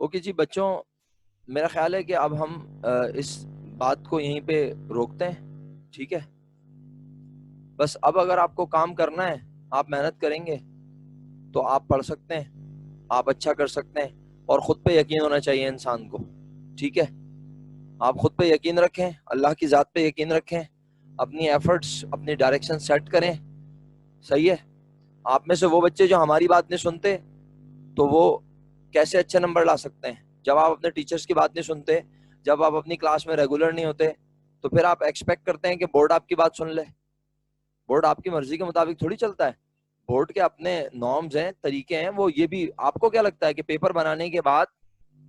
Okay जी बच्चों, मेरा ख्याल है कि अब हम इस बात को यहीं पे रोकते हैं। ठीक है, बस अब अगर आपको काम करना है, आप मेहनत करेंगे तो आप पढ़ सकते हैं, आप अच्छा कर सकते हैं। और खुद पे यकीन होना चाहिए इंसान को। ठीक है, आप खुद पे यकीन रखें, अल्लाह की ज़ात पे यकीन रखें, अपनी एफर्ट्स, अपनी डायरेक्शन सेट करें। सही है। आप में से वो बच्चे जो हमारी बात नहीं सुनते, तो वो कैसे अच्छे नंबर ला सकते हैं? जब आप अपने टीचर्स की बात नहीं सुनते, जब आप अपनी क्लास में रेगुलर नहीं होते, तो फिर आप एक्सपेक्ट करते हैं कि बोर्ड आपकी बात सुन ले। बोर्ड आपकी मर्जी के मुताबिक थोड़ी चलता है। बोर्ड के अपने नॉर्म्स हैं, तरीके हैं। वो ये भी, आपको क्या लगता है कि पेपर बनाने के बाद,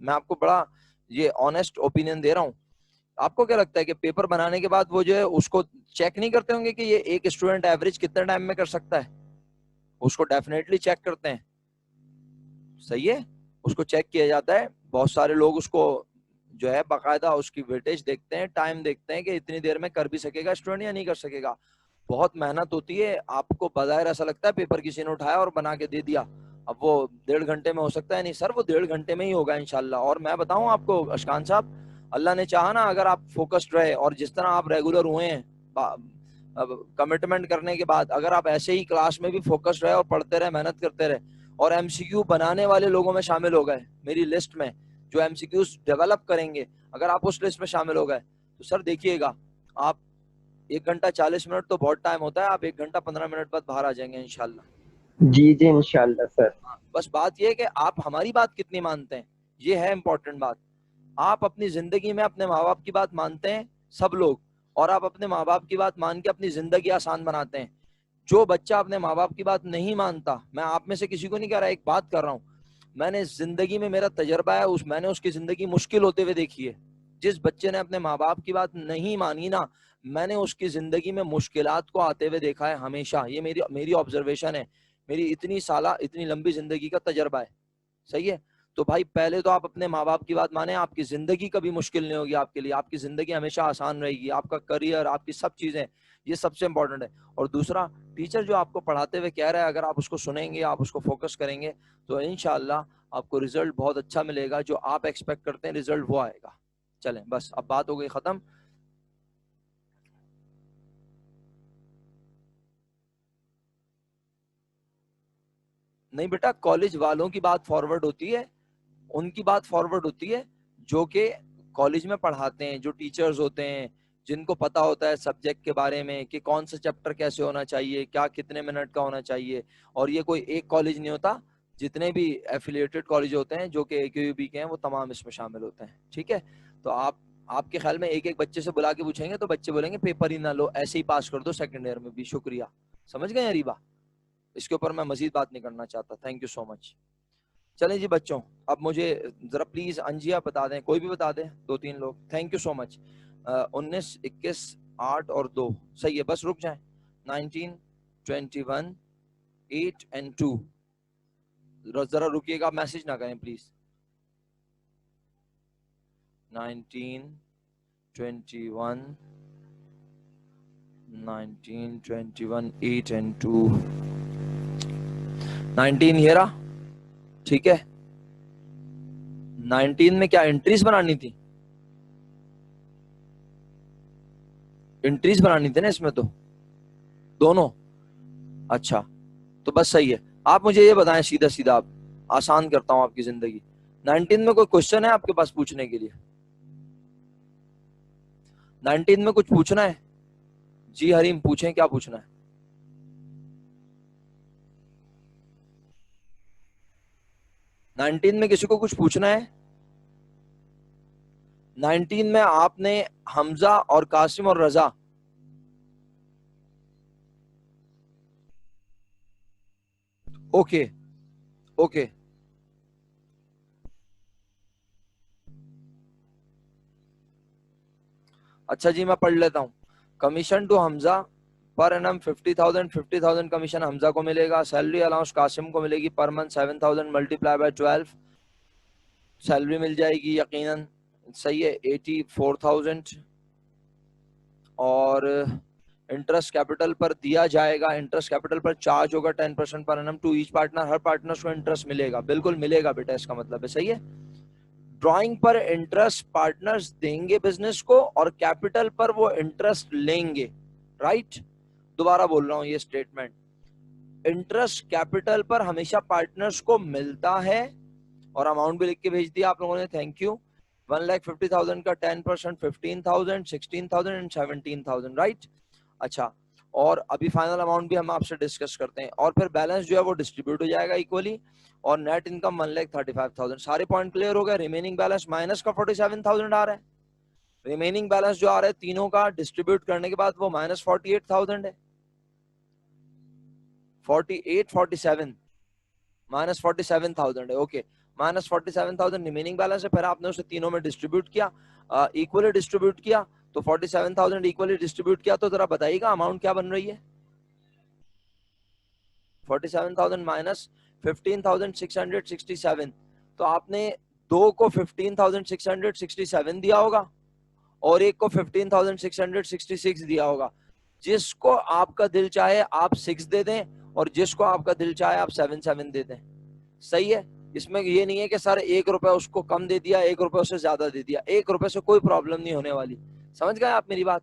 मैं आपको बड़ा ये ऑनेस्ट ओपिनियन दे रहा हूँ, आपको क्या लगता है कि पेपर बनाने के बाद वो जो है उसको चेक नहीं करते होंगे कि ये एक स्टूडेंट एवरेज कितने टाइम में कर सकता है? उसको डेफिनेटली चेक करते हैं। सही है, उसको चेक किया जाता है। बहुत सारे लोग उसको जो है बाकायदा उसकी वेटेज देखते हैं, टाइम देखते हैं कि इतनी देर में कर भी सकेगा स्टूडेंट या नहीं कर सकेगा। बहुत मेहनत होती है। आपको बज़ाहिर ऐसा लगता है पेपर किसी ने उठाया और बना के दे दिया, अब वो 1.5 घंटे में हो सकता है। नहीं सर, वो 1.5 घंटे में ही होगा इंशाल्लाह। और मैं बताऊं आपको अशकान साहब, अल्लाह ने चाहा ना, अगर आप फोकस्ड रहे और जिस तरह आप रेगुलर हुए हैं, कमिटमेंट करने के बाद, अगर आप ऐसे ही क्लास में भी फोकस्ड रहे और पढ़ते रहे, मेहनत करते रहे और एमसीक्यू बनाने वाले लोगों में शामिल हो गए, मेरी लिस्ट में जो एमसीक्यूज डेवलप करेंगे, अगर आप उस लिस्ट में शामिल हो गए, तो सर देखिएगा, आप 1 घंटा 40 मिनट तो बहुत टाइम होता है, आप 1 घंटा 15 मिनट बाद बाहर आ जाएंगे इंशाल्लाह। जी जी इंशाल्लाह सर। बस बात यह है कि आप हमारी बात कितनी मानते हैं, ये है इंपॉर्टेंट बात। आप अपनी जिंदगी में अपने माँ बाप की बात मानते हैं सब लोग, और आप अपने माँ बाप की बात मान के अपनी जिंदगी आसान बनाते हैं। जो बच्चा अपने माँ बाप की बात नहीं मानता, मैं आप में से किसी को नहीं कह रहा, एक बात कर रहा हूँ, मैंने जिंदगी में, मेरा तजर्बा है, मैंने उसकी जिंदगी मुश्किल होते हुए देखी है। जिस बच्चे ने अपने माँ बाप की बात नहीं मानी ना, मैंने उसकी जिंदगी में मुश्किलात को आते हुए देखा है हमेशा। ये मेरी मेरी ऑब्जर्वेशन है, मेरी इतनी साला, इतनी लंबी जिंदगी का तजर्बा है। सही है। तो भाई पहले तो आप अपने माँ बाप की बात माने, आपकी जिंदगी कभी मुश्किल नहीं होगी आपके लिए, आपकी जिंदगी हमेशा आसान रहेगी, आपका करियर, आपकी सब चीजें, ये सबसे इंपॉर्टेंट है। और दूसरा, टीचर जो आपको पढ़ाते हुए कह रहा है, अगर आप उसको सुनेंगे, आप उसको फोकस करेंगे, तो इंशाल्लाह आपको रिजल्ट बहुत अच्छा मिलेगा। जो आप एक्सपेक्ट करते हैं रिजल्ट वो आएगा। चलें, बस अब बात हो गई खत्म। नहीं बेटा, कॉलेज वालों की बात फॉरवर्ड होती है, उनकी बात फॉरवर्ड होती है जो कि कॉलेज में पढ़ाते हैं, जो टीचर्स होते हैं, जिनको पता होता है सब्जेक्ट के बारे में कि कौन सा चैप्टर कैसे होना चाहिए, क्या कितने मिनट का होना चाहिए। और ये कोई एक कॉलेज नहीं होता, जितने भी एफिलिएटेड कॉलेज होते हैं जो कि AQUB के हैं, वो तमाम इसमें शामिल होते हैं। ठीक है, तो आपके ख्याल में एक एक बच्चे से बुला के पूछेंगे तो बच्चे बोलेंगे पेपर ही ना लो, ऐसे ही पास कर दो सेकेंड ईयर में भी, शुक्रिया। समझ गए अरीबा? इसके ऊपर मैं मजीद बात नहीं करना चाहता। Thank you so much. चलें जी बच्चों, अब मुझे जरा प्लीज अंजिया बता दें, कोई भी बता दें, 2-3 लोग। Thank you so much. 19, 21, 8 और 2 सही है, बस रुक जाएं। 19, 21, 8 एंड 2, जरा रुकिएगा, मैसेज ना करें प्लीज। 19, 21, 19, 21, 8 एंड 2। 19 ये रहा। ठीक है, 19 में क्या एंट्रीज बनानी थी? एंट्रीज बनानी थी ना इसमें तो, दोनों। अच्छा, तो बस सही है। आप मुझे ये बताएं सीधा सीधा, आप, आसान करता हूं आपकी जिंदगी। 19 में कोई क्वेश्चन है आपके पास पूछने के लिए? 19 में कुछ पूछना है? जी हरीम, पूछें, क्या पूछना है? 19 में किसी को कुछ पूछना है? 19 में आपने हमजा और कासिम और रजा, ओके ओके, अच्छा जी मैं पढ़ लेता हूँ। Commission to Hamza per annum 50,000, 50,000 commission Hamza को मिलेगा। सैलरी अलाउंस कासिम को मिलेगी per month 7,000 multiply by 12, salary मिल जाएगी यकीनन। सही है, 84,000। और इंटरेस्ट कैपिटल पर दिया जाएगा, इंटरेस्ट कैपिटल पर चार्ज होगा 10% per annum to each partner, हर पार्टनर को इंटरेस्ट मिलेगा, बिल्कुल मिलेगा बेटा, इसका मतलब है। सही है, ड्राइंग पर इंटरेस्ट पार्टनर्स देंगे बिजनेस को और कैपिटल पर वो इंटरेस्ट लेंगे, राइट? दोबारा बोल रहा हूं ये स्टेटमेंट, इंटरेस्ट कैपिटल पर हमेशा पार्टनर्स को मिलता है, और अमाउंट भी लिख के भेज दिया आप लोगों ने, थैंक यू। 1,50,000 का 10% 15,000, 16,000 एंड 17,000, राइट? अच्छा, और अभी फाइनल अमाउंट भी हम आपसे डिस्कस करते हैं, और फिर बैलेंस जो है वो डिस्ट्रीब्यूट हो जाएगा इक्वली, और नेट इनकम 1,35,000। सारे पॉइंट क्लियर हो गए? रिमेनिंग बैलेंस माइनस का 47,000 आ रहा है, रिमेनिंग बैलेंस जो आ रहा है तीनों का डिस्ट्रीब्यूट करने के बाद वो माइनस 48,000 है, 48 47 माइनस 47,000 है, ओके। माइनस 47,000 रिमेनिंग बैलेंस है, फिर आपने उसे तीनों में डिस्ट्रीब्यूट किया, इक्वली डिस्ट्रीब्यूट किया, तो 47,000 इक्वली डिस्ट्रीब्यूट किया, तो जरा बताइएगा अमाउंट क्या बन रही है? 47,000 माइनस 15,667, तो आपने दो को 15,667 दिया होगा और एक को 15,666 दिया होगा। जिसको आपका दिल चाहे आप 6 दे दें, और जिसको आपका दिल चाहे आप 7 दे दें, सही है? इसमें ये नहीं है कि सर 1 रुपए उसको कम दे दिया, 1 रुपए उसे ज्यादा दे दिया, 1 रुपए से कोई प्रॉब्लम नहीं होने वाली। समझ गए आप मेरी बात?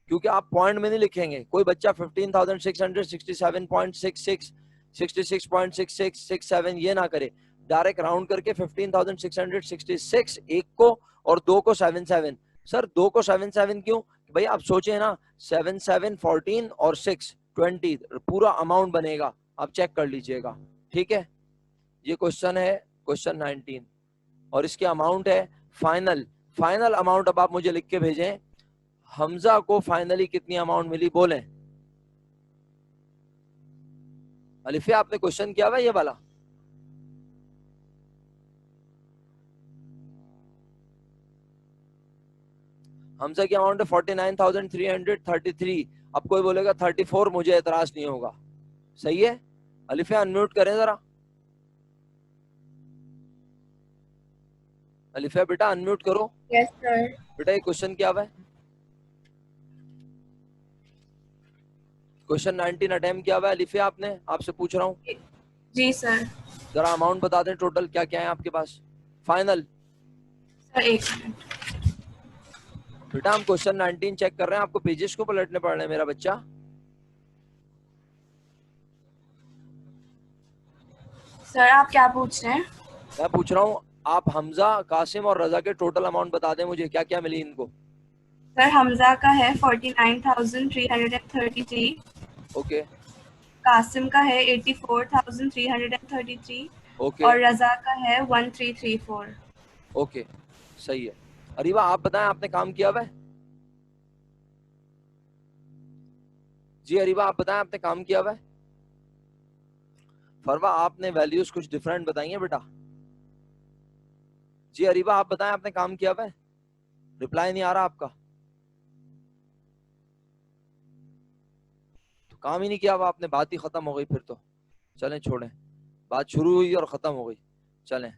क्योंकि आप पॉइंट में नहीं लिखेंगे, कोई बच्चा 15,667.66 66.66 67 ये ना करे, डायरेक्ट राउंड करके 15,666 एक को और दो को 77। सर दो को 77 क्यों? भाई आप सोचे ना, 7 7 14 और 6 20 पूरा अमाउंट बनेगा, आप चेक कर लीजिएगा, ठीक है? ये क्वेश्चन है, क्वेश्चन 19, और इसके अमाउंट है फाइनल। फाइनल अमाउंट अब आप मुझे लिख के भेजें, हमजा को फाइनली कितनी अमाउंट मिली बोलें। अलिफिया आपने क्वेश्चन किया हुआ ये वाला? हमजा की अमाउंट है 49,333। अब कोई बोलेगा 34, मुझे एतराज नहीं होगा, सही है? अलिफिया अनम्यूट करें जरा, अलिफिया बेटा अनम्यूट करो। Yes sir. बेटा ये क्वेश्चन क्या हुआ है? क्वेश्चन 19 अटेम्प्ट किया हुआ है अलिफिया आपने? आपसे पूछ रहा हूँ, जी सर। जरा अमाउंट बता दें टोटल क्या क्या है आपके पास फाइनल। सर एक मिनट। बेटा हम क्वेश्चन 19 चेक कर रहे हैं, आपको पेजेस को पलटने पड़ रहे हैं मेरा बच्चा। सर आप क्या पूछ रहे हैं? मैं पूछ रहा हूँ आप हमजा, कासिम और रजा के टोटल अमाउंट बता दें मुझे, क्या क्या मिली इनको। सर हमजा का है 49,333। ओके कासिम का है 84,333 ओके और रजा का है 1334। ओके, सही है। अरीबा आप बताएं आपने काम किया हुआ है? जी अरीबा आप बताएं आपने काम किया हुआ है? फरवा आपने वैल्यूज कुछ डिफरेंट बताई हैं बेटा। जी अरीबा आप बताएं आपने काम किया हुआ है? रिप्लाई नहीं आ रहा आपका, तो काम ही नहीं किया हुआ आपने, बात ही खत्म हो गई फिर तो। चलें छोड़ें, बात शुरू हुई और खत्म हो गई। चलें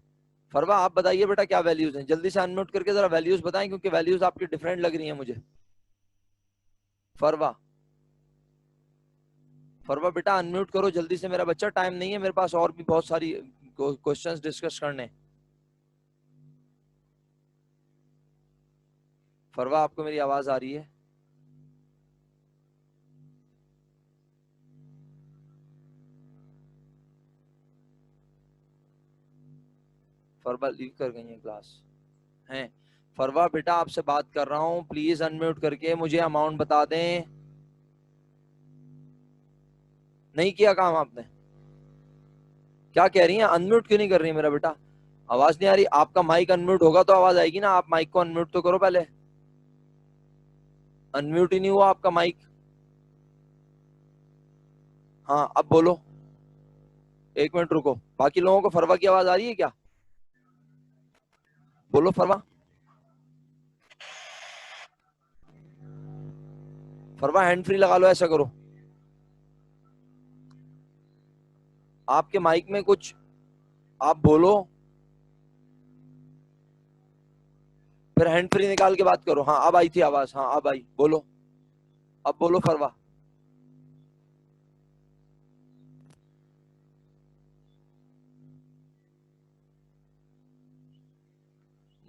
फरवा आप बताइए बेटा क्या वैल्यूज हैं, जल्दी से अनम्यूट करके जरा वैल्यूज बताएं, क्योंकि वैल्यूज आपकी डिफरेंट लग रही हैं मुझे। फरवा, फरवा बेटा अनम्यूट करो जल्दी से, मेरा बच्चा टाइम नहीं है मेरे पास, और भी बहुत सारी क्वेश्चंस डिस्कस करने। फरवा आपको मेरी आवाज आ रही है? फरवा लीव कर गई है क्लास हैं? फरवा बेटा आपसे बात कर रहा हूँ, प्लीज अनम्यूट करके मुझे अमाउंट बता दें। नहीं किया काम आपने? क्या कह रही हैं, अनम्यूट क्यों नहीं कर रही है मेरा बेटा? आवाज नहीं आ रही? आपका माइक अनम्यूट होगा तो आवाज आएगी ना, आप माइक को अनम्यूट तो करो पहले। अनम्यूट ही नहीं हुआ आपका माइक। हाँ अब बोलो, 1 मिनट रुको। बाकी लोगों को फरवा की आवाज आ रही है क्या? बोलो फरवा, फरवा हैंड फ्री लगा लो, ऐसा करो। आपके माइक में कुछ, आप बोलो फिर हैंड फ्री निकाल के बात करो। हाँ अब आई थी आवाज, हाँ अब आई, बोलो, अब बोलो फरवा।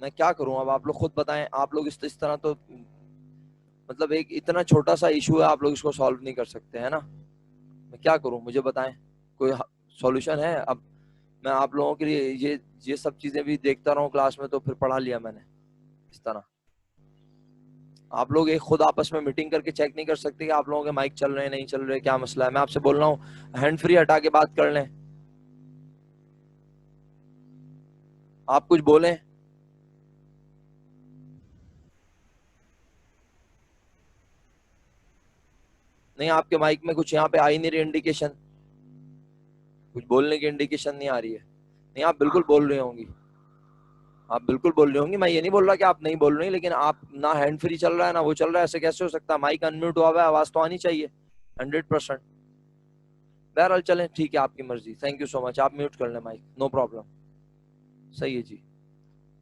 मैं क्या करूं, अब आप लोग खुद बताएं। आप लोग इस तरह तो मतलब एक इतना छोटा सा इशू है, आप लोग इसको सॉल्व नहीं कर सकते है ना। मैं क्या करूं, मुझे बताएं, कोई सॉल्यूशन है। अब मैं आप लोगों के लिए ये सब चीजें भी देखता रहूं क्लास में, तो फिर पढ़ा लिया मैंने इस तरह। आप लोग एक खुद आपस में मीटिंग करके चेक नहीं कर सकते कि आप लोगों के माइक चल रहे हैं नहीं चल रहे, क्या मसला है। मैं आपसे बोल रहा हूँ हैंड फ्री हटा के बात कर लें, आप कुछ बोलें। नहीं, आपके माइक में कुछ यहाँ पे आई नहीं रही इंडिकेशन, कुछ बोलने की इंडिकेशन नहीं आ रही है। नहीं, आप बिल्कुल बोल रही होंगी, आप बिल्कुल बोल रही होंगी। मैं ये नहीं बोल रहा कि आप नहीं बोल रही, लेकिन आप ना हैंड फ्री चल रहा है ना वो चल रहा है, ऐसे कैसे हो सकता है। माइक अनम्यूट हुआ हुआ है, आवाज तो आनी चाहिए 100%। बहरहाल चलें, ठीक है, आपकी मर्जी। थैंक यू सो मच, आप म्यूट कर लें माइक, नो प्रॉब्लम। सही है जी।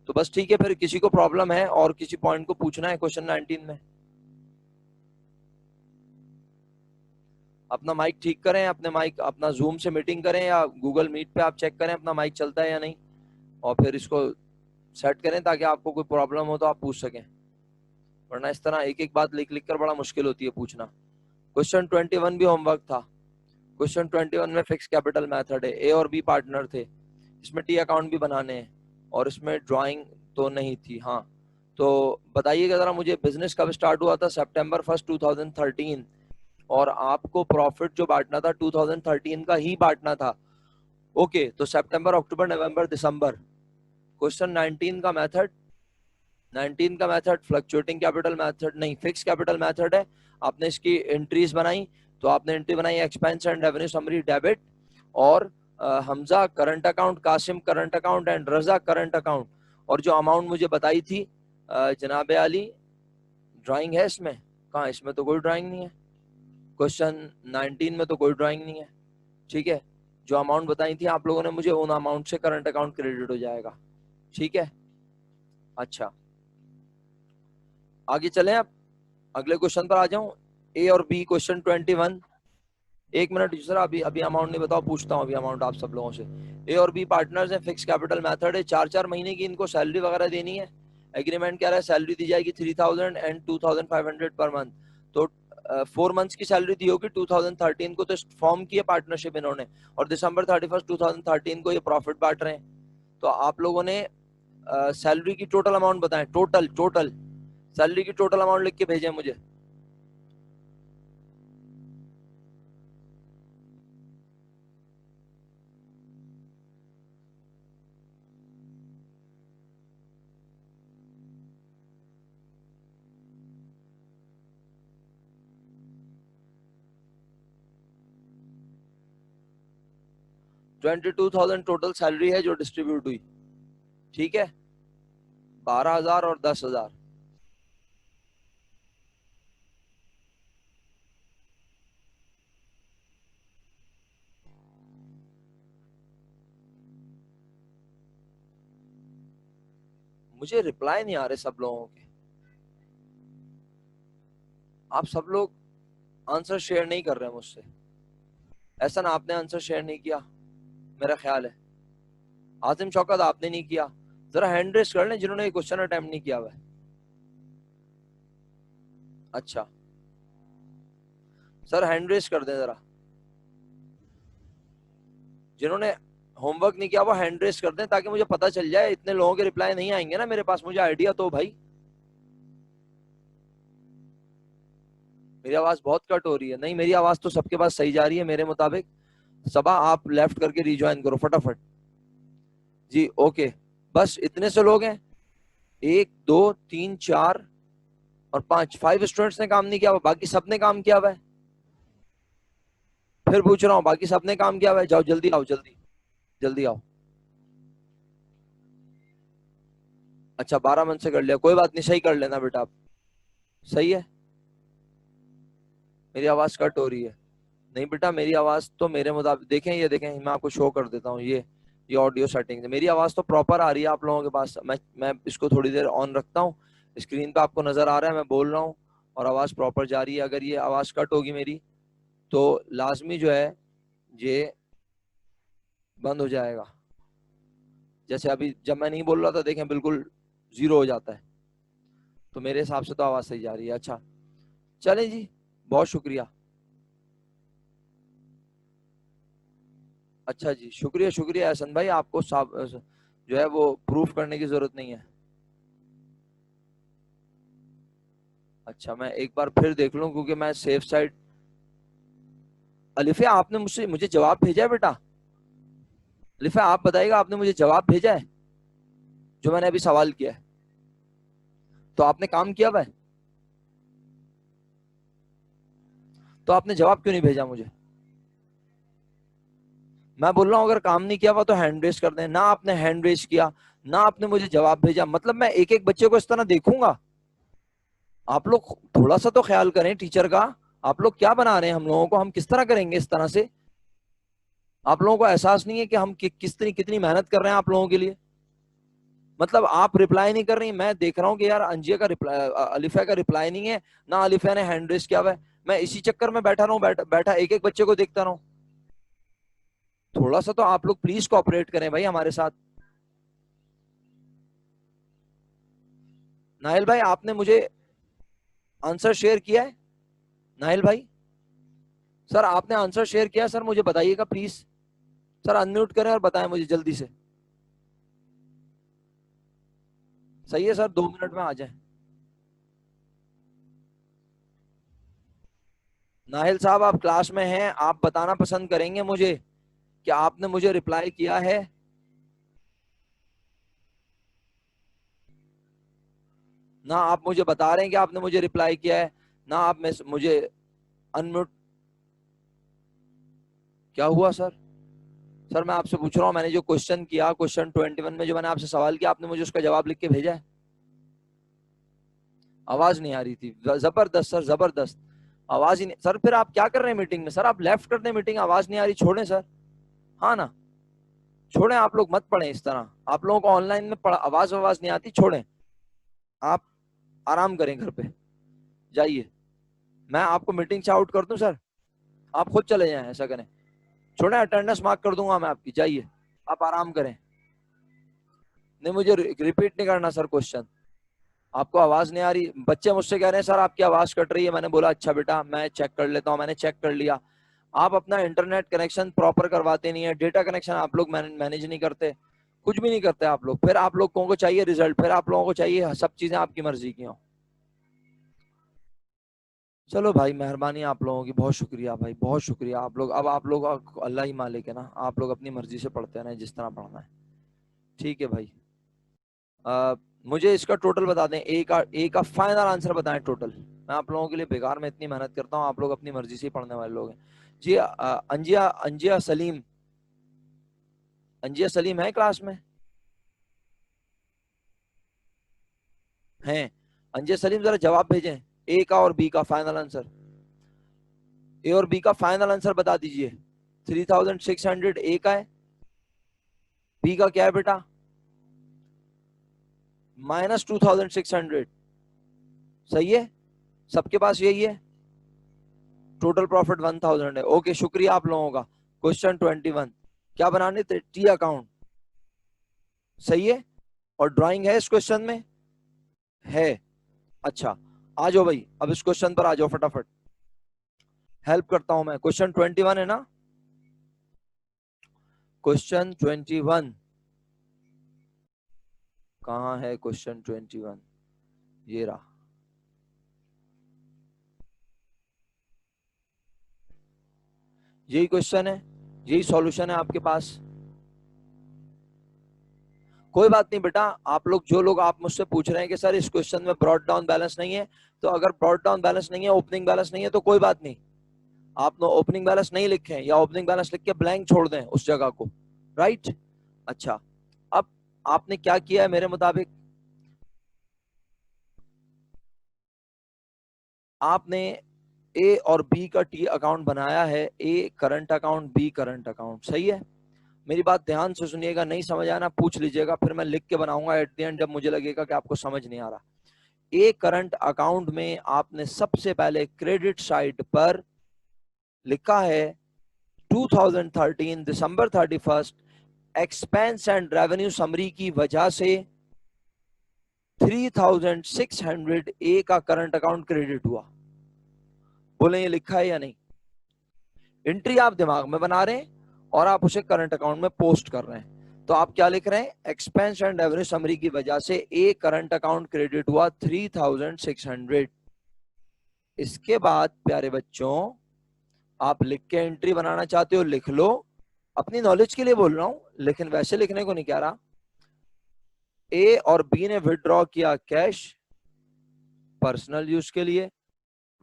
तो बस ठीक है, फिर किसी को प्रॉब्लम है और किसी पॉइंट को पूछना है क्वेश्चन 19 में, अपना माइक ठीक करें, अपने माइक अपना जूम से मीटिंग करें या गूगल मीट पे आप चेक करें अपना माइक चलता है या नहीं, और फिर इसको सेट करें ताकि आपको कोई प्रॉब्लम हो तो आप पूछ सकें। वरना इस तरह एक एक बात लिख लिख कर बड़ा मुश्किल होती है पूछना। क्वेश्चन 21 भी होमवर्क था। क्वेश्चन 21 में फिक्स कैपिटल मेथड है, ए और बी पार्टनर थे, इसमें टी अकाउंट भी बनाने हैं और इसमें ड्राइंग तो नहीं थी। हाँ, तो बताइएगा जरा मुझे, बिजनेस कब स्टार्ट हुआ था? सितंबर 1 2013, और आपको प्रॉफिट जो बांटना था 2013 का ही बांटना था। ओके, तो सितंबर अक्टूबर नवंबर दिसंबर। क्वेश्चन 19 का मेथड, 19 का मेथड फ्लक्चुएटिंग कैपिटल मेथड नहीं, फिक्स कैपिटल मेथड है। आपने इसकी एंट्रीज बनाई, तो आपने एंट्री बनाई expense and revenue summary debit, और Hamza current account, Qasim current account and Raza current account. और जो अमाउंट मुझे बताई थी जनाब आली, ड्राइंग है इसमें? कहाँ, इसमें तो कोई ड्राइंग नहीं है। क्वेश्चन 19 में तो कोई ड्राइंग नहीं है। ठीक है, जो अमाउंट बताई थी आप लोगों ने मुझे, उन अमाउंट से करंट अकाउंट क्रेडिट हो जाएगा। ठीक है, अच्छा आगे चलें, अब अगले क्वेश्चन पर आ जाऊं। ए और बी क्वेश्चन 21। एक मिनट सर, अभी अभी अमाउंट नहीं बताओ, पूछता हूँ अभी अमाउंट आप सब लोगों से। ए और बी पार्टनर्स हैं, फिक्स कैपिटल मेथड है, 4-4 महीने की इनको सैलरी वगैरह देनी है। एग्रीमेंट क्या रहा है, सैलरी दी जाएगी 3000 एंड 2500 पर मंथ। तो 4 मंथ्स की सैलरी दी होगी 2013 को, तो फॉर्म की है पार्टनरशिप इन्होंने, और दिसंबर 31 2013 को ये प्रॉफिट बांट रहे हैं। तो आप लोगों ने सैलरी की टोटल अमाउंट बताएं, टोटल टोटल सैलरी की टोटल अमाउंट लिख के भेजें मुझे। $22,000 टोटल सैलरी है जो डिस्ट्रीब्यूट हुई। ठीक है, 12,000 और 10,000। मुझे रिप्लाई नहीं आ रहे सब लोगों के, आप सब लोग आंसर शेयर नहीं कर रहे हैं मुझसे। ऐसा ना आपने आंसर शेयर नहीं किया, मेरा ख्याल है आजिम शौकत आपने नहीं किया। जरा हैंड रेस कर लें जिन्होंने क्वेश्चन अटेम्प्ट नहीं किया हुआ है। अच्छा सर, हैंड रेस कर दें जरा, जिन्होंने होमवर्क नहीं किया वो हैंड रेस कर दें, ताकि मुझे पता चल जाए। इतने लोगों के रिप्लाई नहीं आएंगे ना मेरे पास, मुझे आइडिया तो भाई। मेरी आवाज बहुत कट हो रही है। नहीं, मेरी आवाज तो सबके पास सही जा रही है मेरे मुताबिक। सबा आप लेफ्ट करके रिज्वाइन करो फटाफट जी। ओके, बस इतने से लोग हैं, 1 2 3 4 और 5, 5 स्टूडेंट्स ने काम नहीं किया हुआ, बाकी सबने काम किया हुआ है। फिर पूछ रहा हूँ, बाकी सबने काम किया हुआ है? जाओ जल्दी आओ, जल्दी जल्दी आओ। अच्छा, 12 मन से कर लिया, कोई बात नहीं, सही कर लेना बेटा आप। सही है, मेरी आवाज कट हो रही है? नहीं बेटा, मेरी आवाज तो मेरे मुताबिक, देखें ये देखें, मैं आपको शो कर देता हूँ, ये ऑडियो सेटिंग है, मेरी आवाज तो प्रॉपर आ रही है आप लोगों के पास। मैं इसको थोड़ी देर ऑन रखता हूँ, स्क्रीन पे आपको नजर आ रहा है मैं बोल रहा हूँ, और आवाज प्रॉपर जा रही है। अगर ये आवाज कट होगी मेरी तो लाजमी जो है ये बंद हो जाएगा। जैसे अभी जब मैं नहीं बोल रहा था, देखें बिल्कुल 0 हो जाता है। तो मेरे हिसाब से तो आवाज सही जा रही है। अच्छा चलें जी, बहुत शुक्रिया। अच्छा जी, शुक्रिया शुक्रिया एहसन भाई, आपको जो है वो प्रूफ करने की जरूरत नहीं है। अच्छा मैं एक बार फिर देख लूं क्योंकि मैं सेफ साइड। अलिफिया आपने मुझे जवाब भेजा है बेटा? अलिफिया आप बताइएगा, आपने मुझे जवाब भेजा है जो मैंने अभी सवाल किया है? तो आपने काम किया हुआ है? तो आपने जवाब क्यों नहीं भेजा मुझे? मैं बोल रहा हूं अगर काम नहीं किया हुआ तो हैंड रेज कर दें। ना आपने हैंड रेज किया, ना आपने मुझे जवाब भेजा, मतलब मैं एक एक बच्चे को इस तरह देखूंगा? आप लोग थोड़ा सा तो ख्याल करें टीचर का। आप लोग क्या बना रहे हैं हम लोगों को? हम किस तरह करेंगे इस तरह से? आप लोगों को एहसास नहीं है कि हम कितनी मेहनत कर रहे हैं आप लोगों के लिए? मतलब आप रिप्लाई नहीं कर रही, मैं देख रहा हूँ कि यार अंजिया का रिप्लाई, अलिफा का रिप्लाई नहीं है, ना अलिफा ने हैंड रेज किया हुआ है। मैं इसी चक्कर में बैठा रहूं, बैठा एक एक बच्चे को देखता रहूं। थोड़ा सा तो आप लोग प्लीज कोऑपरेट करें भाई हमारे साथ। नाहिल भाई आपने मुझे आंसर शेयर किया है? नाहिल भाई सर आपने आंसर शेयर किया सर, मुझे बताइएगा प्लीज। सर अनम्यूट करें और बताएं मुझे जल्दी से। सही है सर, 2 मिनट में आ जाए। नाहिल साहब आप क्लास में हैं, आप बताना पसंद करेंगे मुझे कि आपने मुझे रिप्लाई किया है? ना आप मुझे बता रहे हैं कि आपने मुझे रिप्लाई किया है, ना आप मुझे अनम्यूट। क्या हुआ सर? सर मैं आपसे पूछ रहा हूँ, मैंने जो क्वेश्चन किया, क्वेश्चन 21 में जो मैंने आपसे सवाल किया, आपने मुझे उसका जवाब लिख के भेजा है? आवाज नहीं आ रही थी। जबरदस्त सर, जबरदस्त। आवाज ही नहीं सर, फिर आप क्या कर रहे हैं मीटिंग में? सर आप लेफ्ट कर दें मीटिंग, आवाज नहीं आ रही छोड़ें सर। हाँ ना, छोड़ें, आप लोग मत पढ़ें इस तरह। आप लोगों को ऑनलाइन में आवाज नहीं आती, छोड़ें। आप आराम करें घर पे जाइए। मैं आपको मीटिंग से आउट कर दूं सर? आप खुद चले जाएं, ऐसा करें। छोड़ें, अटेंडेंस मार्क कर दूंगा मैं आपकी, जाइए आप आराम करें। नहीं मुझे रिपीट नहीं करना सर क्वेश्चन। आपको आवाज नहीं आ रही, बच्चे मुझसे कह रहे हैं सर आपकी आवाज कट रही है। मैंने बोला अच्छा बेटा मैं चेक कर लेता हूँ, मैंने चेक कर लिया। आप अपना इंटरनेट कनेक्शन प्रॉपर करवाते नहीं है, डेटा कनेक्शन आप लोग मैनेज नहीं करते, कुछ भी नहीं करते आप लोग। फिर आप लोगों को चाहिए रिजल्ट, फिर आप लोगों को चाहिए सब चीजें आपकी मर्जी की हो। चलो भाई मेहरबानी आप लोगों की, बहुत शुक्रिया भाई, बहुत शुक्रिया। आप लोग, अब आप लोग अल्लाह ही मालिक है ना, आप लोग अपनी मर्जी से पढ़ते हैं जिस तरह पढ़ना है। ठीक है भाई। मुझे इसका टोटल बता दें, ए का फाइनल आंसर बताएं टोटल। मैं आप लोगों के लिए बेकार में इतनी मेहनत करता हूँ, आप लोग अपनी मर्जी से ही पढ़ने वाले लोग हैं जी। अंजिया अंजिया सलीम, अंजिया सलीम है क्लास में? हैं? अंजिया सलीम जरा जवाब भेजें, ए का और बी का फाइनल आंसर। ए और बी का फाइनल आंसर बता दीजिए। 3600 ए का है, बी का क्या है बेटा? -2600। सही है, सबके पास यही है। टोटल प्रॉफिट 1000 है। ओके शुक्रिया आप लोगों का। क्वेश्चन 21 क्या बनाने थे? T account. सही है, और ड्राइंग है इस क्वेश्चन में? है। अच्छा आ जाओ भाई, अब इस क्वेश्चन पर आ जाओ फटाफट, हेल्प करता हूं मैं। क्वेश्चन 21 है ना? क्वेश्चन 21 कहाँ है? क्वेश्चन 21 ये रहा। यही क्वेश्चन है, यही सॉल्यूशन है आपके पास। कोई बात नहीं बेटा, आप लोग जो लोग आप मुझसे पूछ रहे हैं कि सर इस क्वेश्चन में ब्रॉड डाउन बैलेंस नहीं है, तो अगर ब्रॉड डाउन बैलेंस नहीं है, ओपनिंग बैलेंस नहीं है, तो कोई बात नहीं। आप ओपनिंग बैलेंस नहीं लिखें या ओपनिंग बैलेंस लिख के ब्लैंक छोड़ दें उस जगह को। राइट। अच्छा अब आपने क्या किया है मेरे मुताबिक? आपने ए और बी का टी अकाउंट बनाया है, A current account, B current account. सही है, मेरी बात ध्यान से सुनिएगा, नहीं समझ आना पूछ लीजिएगा, फिर मैं लिख के बनाऊंगा एट द एंड जब मुझे लगेगा कि आपको समझ नहीं आ रहा। ए करंट अकाउंट में आपने सबसे पहले क्रेडिट साइड पर लिखा है 2013 दिसंबर 31 एक्सपेंस एंड रेवेन्यू समरी की वजह से 3600 ए का करंट अकाउंट क्रेडिट हुआ। बोले ये लिखा है या नहीं? एंट्री आप दिमाग में बना रहे हैं और आप उसे करंट अकाउंट में पोस्ट कर रहे हैं। तो आप क्या लिख रहे हैं? एक्सपेंस एंड रेवेन्यू समरी की वजह से ए करंट अकाउंट क्रेडिट हुआ 3600। इसके बाद प्यारे बच्चों, आप लिख के एंट्री बनाना चाहते हो लिख लो, अपनी नॉलेज के लिए बोल रहा हूं, लेकिन वैसे लिखने को नहीं कह रहा। ए और बी ने विड्रॉ किया कैश पर्सनल यूज के लिए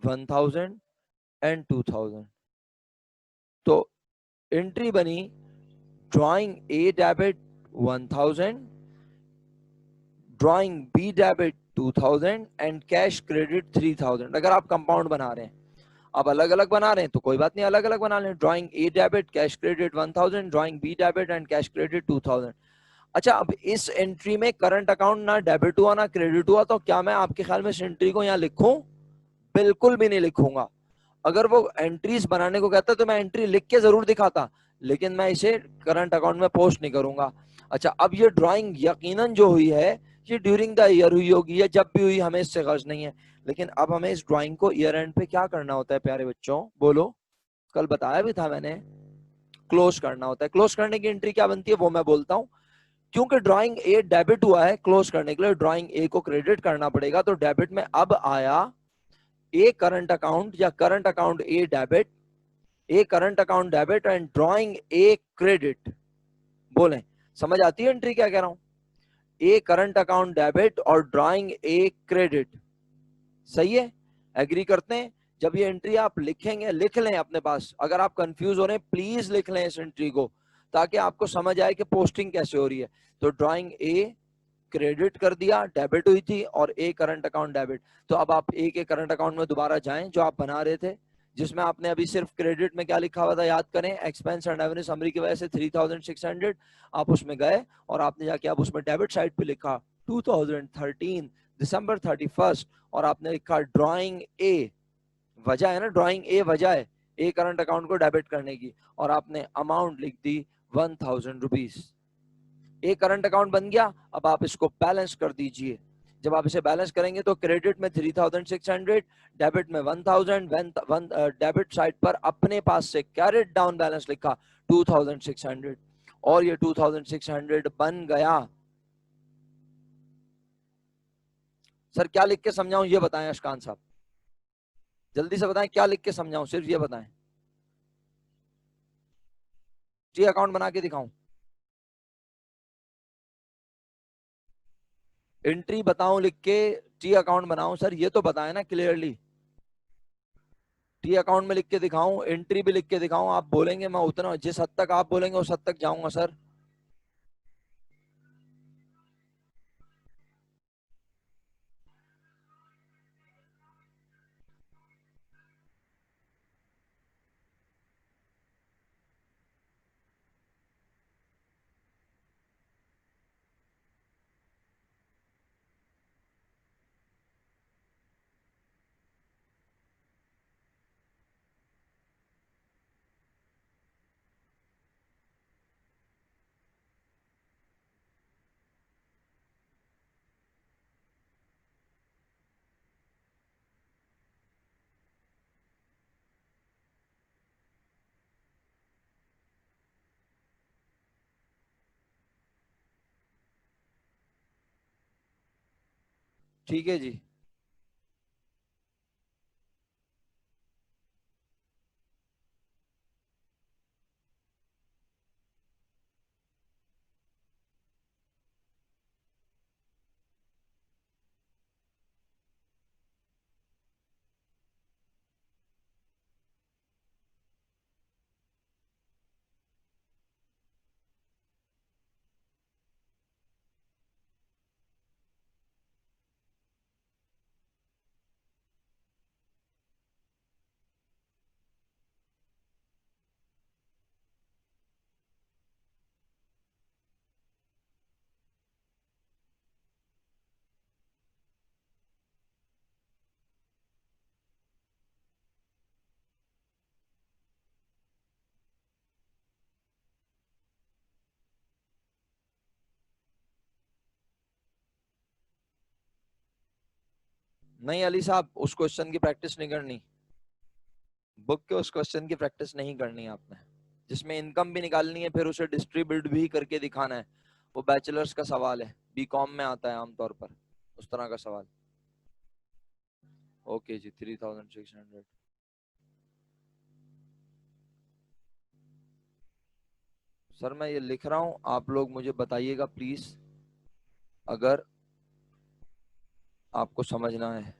1000 एंड 2000। तो एंट्री बनी drawing A debit 1000, drawing B debit 2000 and cash credit 3000। अगर आप कंपाउंड बना रहे हैं, आप अलग अलग बना रहे हैं तो कोई बात नहीं, अलग अलग बना लें। Drawing A debit cash credit 1000, drawing B debit and cash credit 2000। अच्छा, अब इस एंट्री में करंट अकाउंट ना डेबिट हुआ ना क्रेडिट हुआ, तो क्या मैं आपके ख्याल में इस एंट्री को यहाँ लिखूं? बिल्कुल भी नहीं लिखूंगा। अगर वो एंट्रीज बनाने को कहता तो मैं एंट्री लिख के जरूर दिखाता, लेकिन मैं इसे करंट अकाउंट में पोस्ट नहीं करूंगा। अच्छा, अब ये ड्राइंग यकीनन जो हुई है ये ड्यूरिंग द ईयर हुई होगी, या जब भी हुई हमें इससे गर्ज नहीं है। लेकिन अब हमें इस ड्राइंग को ईयर एंड पे क्या करना होता है प्यारे बच्चों? बोलो, कल बताया भी था मैंने, क्लोज करना होता है। क्लोज करने की एंट्री क्या बनती है वो मैं बोलता हूँ। क्योंकि ड्राइंग ए डेबिट हुआ है, क्लोज करने के लिए ड्राइंग ए को क्रेडिट करना पड़ेगा। तो डेबिट में अब आया ए करंट अकाउंट या current account A debit, A current account debit and drawing a credit. बोले, समझ आती है एंट्री क्या कह रहा हूं? ए करंट अकाउंट डेबिट और ड्रॉइंग ए क्रेडिट। सही है, एग्री करते हैं? जब ये एंट्री आप लिखेंगे, लिख लें अपने पास। अगर आप कंफ्यूज हो रहे हैं प्लीज लिख लें इस एंट्री को, ताकि आपको समझ आए कि पोस्टिंग कैसे हो रही है। तो ड्रॉइंग ए क्रेडिट कर दिया, डेबिट हुई थी, और ए करंट अकाउंट डेबिट। तो अब आप ए के करंट अकाउंट में दोबारा जाएं जो आप बना रहे थे, जिसमें आपने अभी सिर्फ क्रेडिट में क्या लिखा हुआ था याद करें, एक्सपेंस एंड रेवेन्यू समरी की वजह से 3600। आप उसमें गए और आपने जाके अब उसमें डेबिट साइड पे लिखा 2013 दिसंबर 31, और आपने लिखा ड्रॉइंग ए। वजह है ना, ड्रॉइंग ए वजह है ए करंट अकाउंट को डेबिट करने की, और आपने अमाउंट लिख दी 1000 रुपीज। एक करंट अकाउंट बन गया। अब आप इसको बैलेंस कर दीजिए। जब आप इसे बैलेंस करेंगे तो क्रेडिट में 3600, डेबिट में 1000, डेबिट साइड पर अपने पास से कैरेट डाउन बैलेंस लिखा 2600, और ये 2600 बन गया। सर क्या लिख के समझाऊं ये बताएं अशकान साहब, जल्दी से बताएं क्या लिख के समझाऊं, सिर्फ ये बताएं। जी अकाउंट बना के दिखाऊं? एंट्री बताऊं लिख के? टी अकाउंट बनाऊं? सर ये तो बताएं ना क्लियरली। टी अकाउंट में लिख के दिखाऊं, एंट्री भी लिख के दिखाऊं? आप बोलेंगे मैं उतना, जिस हद तक आप बोलेंगे उस हद तक जाऊंगा सर। ठीक है जी। नहीं अली साहब, उस क्वेश्चन की प्रैक्टिस नहीं करनी, बुक के उस क्वेश्चन की प्रैक्टिस नहीं करनी आपने, जिसमें इनकम भी निकालनी है फिर उसे डिस्ट्रीब्यूट भी करके दिखाना है। वो बैचलर्स का सवाल है, बीकॉम में आता है आमतौर पर उस तरह का सवाल। ओके जी 3600। सर मैं ये लिख रहा हूं, आप लोग मुझे बताइएगा प्लीज अगर आपको समझना है।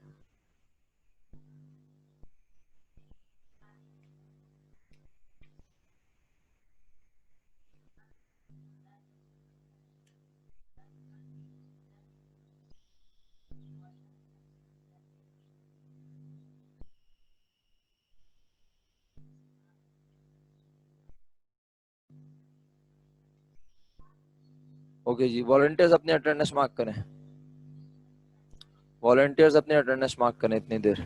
ओके जी, वॉलंटियर्स अपनी अटेंडेंस मार्क करें, वॉलंटियर्स अपनी अटेंडेंस मार्क करें इतनी देर।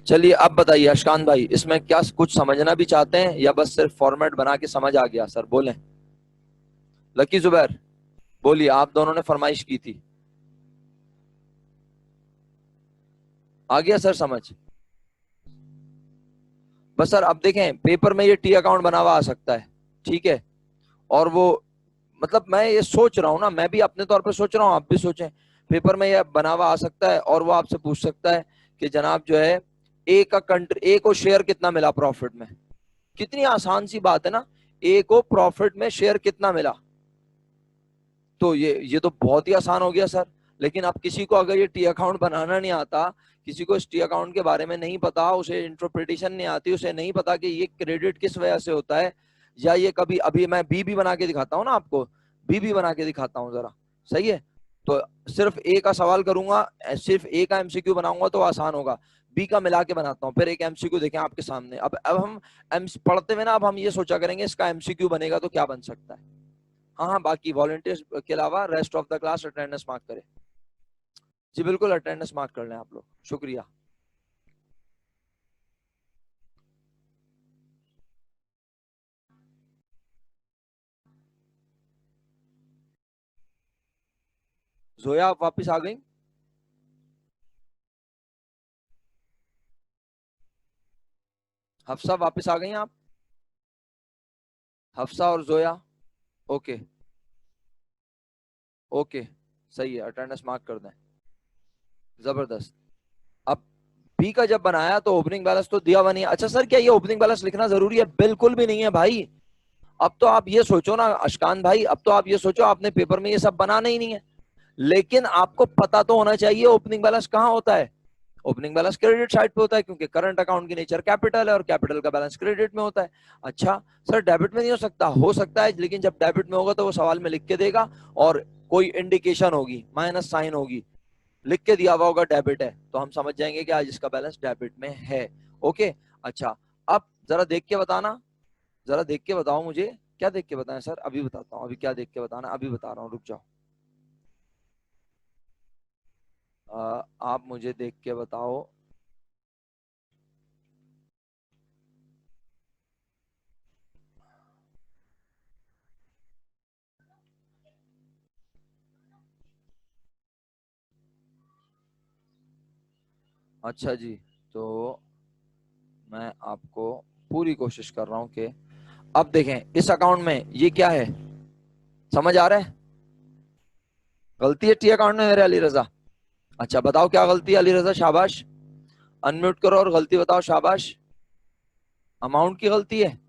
चलिए अब बताइए अशकान भाई, इसमें क्या कुछ समझना भी चाहते हैं या बस सिर्फ फॉर्मेट बना के समझ आ गया? सर बोलें। लकी जुबैर बोलिए, आप दोनों ने फरमाइश की थी, आ गया सर समझ? बस सर अब देखें, पेपर में ये टी अकाउंट बना हुआ आ सकता है, ठीक है, और वो मतलब मैं ये सोच रहा हूँ ना, मैं भी अपने तौर पर सोच रहा हूँ, आप भी सोचें, पेपर में ये बना हुआ आ सकता है और वो आपसे पूछ सकता है कि जनाब जो है ए का कंट्री, ए को शेयर कितना मिला प्रॉफिट में। कितनी आसान सी बात है ना, ए को प्रॉफिट में शेयर कितना मिला, तो ये तो बहुत ही आसान हो गया सर। लेकिन अब किसी को अगर ये टी अकाउंट बनाना नहीं आता, किसी को इस टी अकाउंट के बारे में नहीं पता, उसे इंटरप्रिटेशन नहीं आती, उसे नहीं पता कि ये क्रेडिट किस वजह से होता है, या ये कभी, अभी मैं बी भी बना के दिखाता हूँ ना आपको, बी भी बना के दिखाता हूँ जरा, सही है, तो सिर्फ ए का सवाल करूंगा, सिर्फ ए का एमसीक्यू बनाऊंगा तो आसान होगा, बी का मिला के बनाता हूँ, फिर एक एमसीक्यू देखें आपके सामने। अब हम पढ़ते हुए ना, अब हम ये सोचा करेंगे इसका एमसीक्यू बनेगा तो क्या बन सकता है। हाँ हाँ, बाकी वॉलंटियर्स के अलावा rest of the class attendance mark करें। जी बिल्कुल, अटेंडेंस मार्क कर लें आप लोग, शुक्रिया। जोया आप वापस आ गई? हफ्सा वापस आ गई आप? हफ्सा और जोया, ओके ओके, सही है, अटेंडेंस मार्क कर दें, जबरदस्त। अब बी का जब बनाया तो ओपनिंग बैलेंस तो दिया हुआ नहीं है। अच्छा सर, क्या ये ओपनिंग बैलेंस लिखना जरूरी है? बिल्कुल भी नहीं है भाई। अब तो आप ये सोचो ना अशकान भाई, अब तो आप ये सोचो आपने पेपर में ये सब बनाना ही नहीं है, लेकिन आपको पता तो होना चाहिए ओपनिंग बैलेंस कहाँ होता है। ओपनिंग बैलेंस क्रेडिट साइड पे होता है, क्योंकि करंट अकाउंट की नेचर कैपिटल है और कैपिटल का बैलेंस क्रेडिट में होता है। अच्छा सर, डेबिट में नहीं हो सकता है, लेकिन जब डेबिट में होगा तो वो सवाल में लिख के देगा और कोई इंडिकेशन होगी, माइनस साइन होगी, लिख के दिया हुआ होगा डेबिट है, तो हम समझ जाएंगे कि आज इसका बैलेंस डेबिट में है। ओके, अच्छा अब जरा देख के बताना, जरा देख के बताओ मुझे, क्या देख के बताएं सर? अभी बताता हूँ, अभी क्या देख के बताना, अभी बता रहा हूँ, रुक जाओ। आप मुझे देख के बताओ। अच्छा जी, तो मैं आपको पूरी कोशिश कर रहा हूं कि अब देखें इस अकाउंट में ये क्या है, समझ आ रहा है? गलती है टी अकाउंट में मेरे अली रजा? अच्छा बताओ क्या गलती है अली रजा, शाबाश, अनम्यूट करो और गलती बताओ, शाबाश। अमाउंट की गलती है सर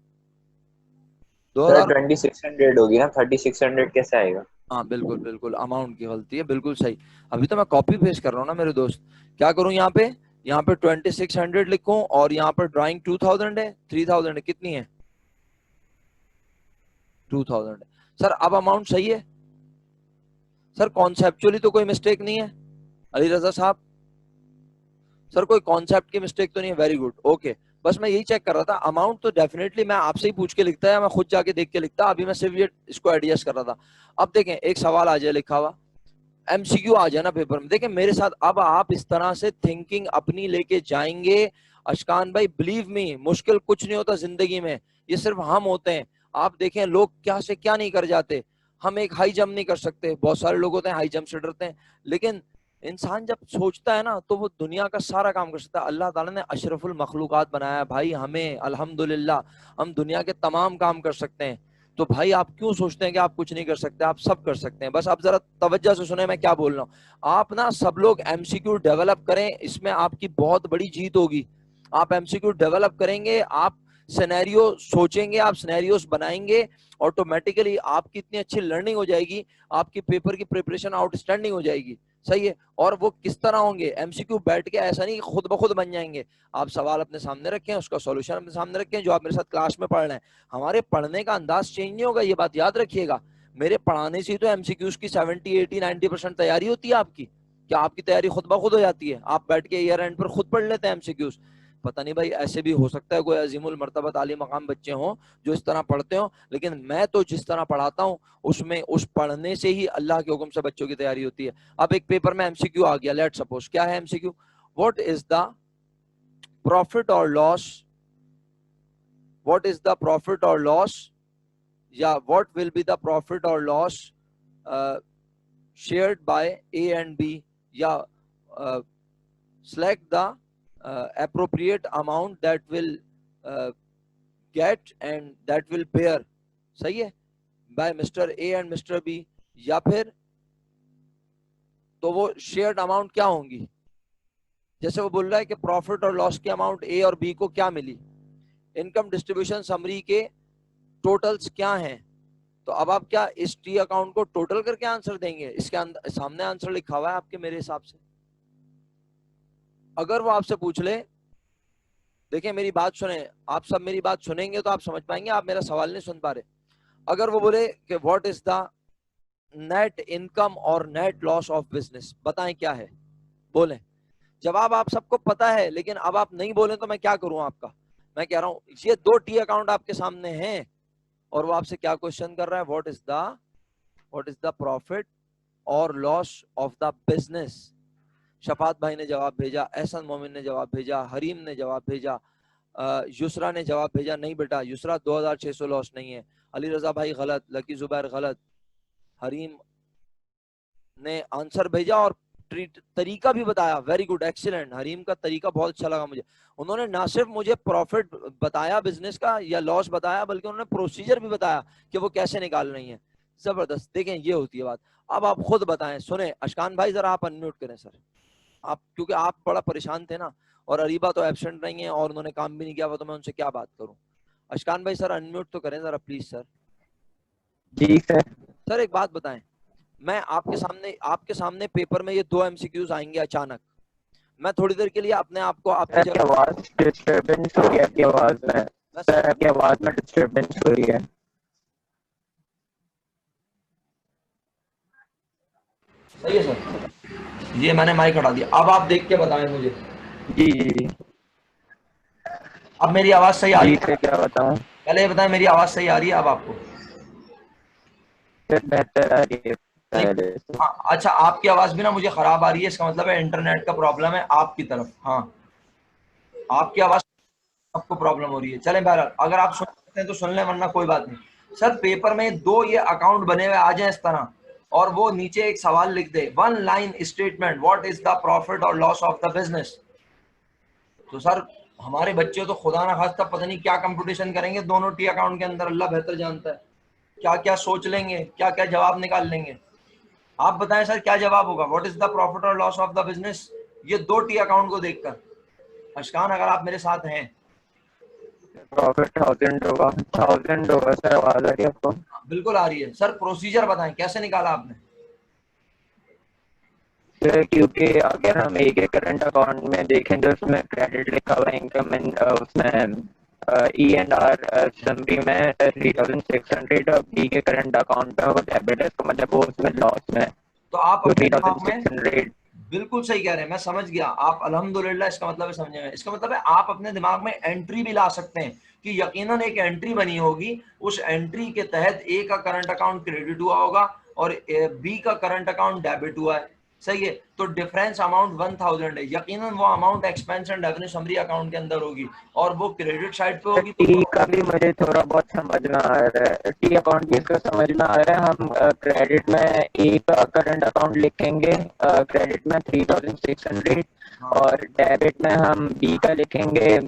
2000। 2600 होगी ना, 3600 कैसे आएगा? हाँ बिल्कुल बिल्कुल, अमाउंट की गलती है, बिल्कुल सही। अभी तो मैं कॉपी पेस्ट कर रहा हूँ ना मेरे दोस्त, क्या करूँ यहाँ पे, यहाँ पे 2600 लिखूं और यहाँ पर ड्राइंग 2000 है, 3000 है, कितनी है? 2000 है। सर अब अमाउंट सही है? सर कॉन्सेप्चुअली तो कोई मिस्टेक नहीं है अली रजा साहब, सर कोई कॉन्सेप्ट की मिस्टेक तो नहीं है, वेरी गुड ओके। बस मैं यही चेक कर रहा था, अमाउंट तो डेफिनेटली मैं आपसे ही पूछ के लिखता है, मैं खुद जाके देख के लिखता, अभी मैं सिर्फ ये इसको एडजस्ट कर रहा था। अब देखें एक सवाल आ जाए लिखा हुआ, एमसीक्यू आ जाए ना पेपर में, देखें मेरे साथ अब आप इस तरह से थिंकिंग अपनी लेके जाएंगे अशकान भाई, बिलीव मी मुश्किल कुछ नहीं होता जिंदगी में, ये सिर्फ हम होते हैं। आप देखें लोग क्या से क्या नहीं कर जाते, हम एक हाई जंप नहीं कर सकते, बहुत सारे लोग होते हैं हाई जंप से डरते हैं, लेकिन इंसान जब सोचता है ना तो वो दुनिया का सारा काम कर सकता है। अल्लाह ताला ने अशरफुल मखलूकात बनाया है भाई हमें, अल्हम्दुलिल्लाह हम दुनिया के तमाम काम कर सकते हैं। तो भाई आप क्यों सोचते हैं कि आप कुछ नहीं कर सकते, आप सब कर सकते हैं। बस आप जरा तवज्जो से सुने मैं क्या बोल रहा हूँ। आप ना सब लोग एमसीक्यू डेवलप करें, इसमें आपकी बहुत बड़ी जीत होगी। आप एमसीक्यू डेवलप करेंगे, आप सिनेरियो सोचेंगे, आप सिनेरियोस बनाएंगे, ऑटोमेटिकली आपकी इतनी अच्छी लर्निंग हो जाएगी, आपकी पेपर की प्रिपरेशन आउटस्टैंडिंग हो जाएगी। सही है। और वो किस तरह होंगे, एमसीक्यू बैठ के ऐसा नहीं खुद ब खुद बन जाएंगे। आप सवाल अपने सामने रखें, उसका सॉल्यूशन अपने सामने रखें, जो आप मेरे साथ क्लास में पढ़ रहे हैं। हमारे पढ़ने का अंदाज चेंज नहीं होगा, ये बात याद रखिएगा। मेरे पढ़ाने से ही तो एमसीक्यूज की 70, 80, 90% तैयारी होती है आपकी। क्या आपकी तैयारी खुद ब खुद हो जाती है? आप बैठ के ईयर एंड पर खुद पढ़ लेते हैं एमसीक्यूज? पता नहीं भाई, ऐसे भी हो सकता है कोई अजीमुल मर्तबत आली मकाम बच्चे हों जो इस तरह पढ़ते हो, लेकिन मैं तो जिस तरह पढ़ाता हूँ उसमें उस पढ़ने से ही अल्लाह के हुक्म से बच्चों की तैयारी होती है। अब एक पेपर में एमसीक्यू आ गया, लेट सपोज क्या है MCQ, what is the profit और loss, what is the profit और लॉस, या what will be the profit और loss shared by A and B, या select the appropriate amount that will get and that will bear, सही है, by Mr. A and Mr. B, या फिर तो वो शेयर्ड अमाउंट क्या होंगी। जैसे वो बोल रहा है कि प्रॉफिट और लॉस की अमाउंट ए और बी को क्या मिली, इनकम डिस्ट्रीब्यूशन समरी के टोटल्स क्या हैं। तो अब आप क्या इस टी अकाउंट को टोटल करके आंसर देंगे? इसके सामने आंसर लिखा हुआ है आपके मेरे हिसाब से। अगर वो आपसे पूछ ले, देखिए मेरी बात सुने, आप सब मेरी बात सुनेंगे तो आप समझ पाएंगे, आप मेरा सवाल नहीं सुन पा रहे। अगर वो बोले कि what is the net income और नेट लॉस ऑफ बिजनेस, बताएं क्या है, बोलें। जवाब आप सबको पता है, लेकिन अब आप नहीं बोले तो मैं क्या करूं आपका। मैं कह रहा हूं ये दो टी अकाउंट आपके सामने हैं और वो आपसे क्या क्वेश्चन कर रहा है, व्हाट इज द प्रॉफिट और loss of the business. Shafat भाई ने जवाब भेजा, एहसन मोमिन ने जवाब भेजा, हरीम ने जवाब भेजा, युसरा ने जवाब भेजा नहीं बेटा युसरा 2600 लॉस नहीं है, अली रजा भाई गलत, लकी जुबैर गलत, हरीम ने आंसर भेजा और तरीका भी बताया, वेरी गुड एक्सीलेंट, हरीम का तरीका बहुत अच्छा लगा मुझे। उन्होंने ना सिर्फ मुझे प्रॉफिट बताया बिजनेस का या लॉस बताया, बल्कि उन्होंने प्रोसीजर भी बताया कि वो कैसे निकाल रही है। जबरदस्त, देखें ये होती है बात। अब आप खुद बताएं, सुने अशकान भाई जरा आप अनम्यूट करें सर, आप क्योंकि आप बड़ा परेशान थे ना, और अरीबा तो एब्सेंट नहीं है और उन्होंने काम भी नहीं किया हुआ, तो मैं उनसे क्या बात करूं। अशकान भाई सर अनम्यूट तो करें जरा प्लीज सर। जी सर। सर एक बात बताएं, मैं आपके सामने पेपर में ये 2 एमसीक्यूज आएंगे अचानक, मैं थोड़ी देर के लिए अपने आप को आपकी आवाज डिस्टर्बेंस हो रही है, आपकी आवाज में सर, आपकी आवाज में डिस्टर्बेंस हो रही है। सही है सर, ये मैंने माइक हटा दिया, अब आप देख के बताएं मुझे। जी जी जी। अब मेरी आवाज सही आ रही है? क्या बताऊं, पहले ये बताएं मेरी आवाज सही आ रही है अब आपको? बेहतर आ रही है। हाँ, अच्छा आपकी आवाज भी ना मुझे खराब आ रही है, इसका मतलब है इंटरनेट का प्रॉब्लम है आपकी तरफ। हाँ आपकी आवाज आपको प्रॉब्लम हो रही है। चलें बहरहाल, अगर आप सुन सकते हैं तो सुन लें, वरना कोई बात नहीं। सर पेपर में 2 ये अकाउंट बने हुए आ जाए इस तरह, और वो नीचे एक सवाल लिख दे, 1 line statement, what is the profit और लॉस ऑफ द बिजनेस। तो सर हमारे बच्चे तो खुदा ना खास्ता पता नहीं क्या कंपटीशन करेंगे दोनों टी अकाउंट के अंदर, अल्लाह बेहतर जानता है क्या क्या सोच लेंगे, क्या क्या जवाब निकाल लेंगे। आप बताएं सर क्या जवाब होगा, व्हाट इज द प्रॉफिट और लॉस ऑफ द बिजनेस, ये 2 टी अकाउंट को देखकर। अशकान अगर आप मेरे साथ हैं। प्रॉफिट 1000 होगा, 1000 होगा सर, आवाज आ रही है आपको? बिल्कुल आ रही है सर, प्रोसीजर बताएं कैसे निकाला आपने। क्योंकि अगर हम एक करंट अकाउंट में देखें तो उसमें क्रेडिट लिखा हुआ है, इनकम उसमें ई एंड आर समरी में 3600, और बी के करंट अकाउंट में वो डेबिट है, इसका मतलब वो उसमें लॉस में। तो आप अपने दिमाग में 3600 बिल्कुल सही कह रहे हैं, मैं समझ गया आप, अल्हम्दुलिल्लाह, इसका मतलब है समझे में, इसका मतलब है आप अपने दिमाग में एंट्री भी ला सकते हैं कि यकीनन एक एंट्री बनी होगी, उस एंट्री के तहत ए का करंट अकाउंट क्रेडिट हुआ होगा और बी का करंट अकाउंट डेबिट हुआ है, सही है। तो डिफरेंस अमाउंट 1000 है, यकीनन वो amount expense and revenue summary account के अंदर होगी और वो क्रेडिट साइड पे होगी। टी का भी मुझे थोड़ा बहुत समझ में आ रहा है, टी अकाउंट भी इसका समझ में आ रहा है। हम क्रेडिट में ए का करंट अकाउंट लिखेंगे, क्रेडिट में 3600 और डेबिट में हम बी का लिखेंगे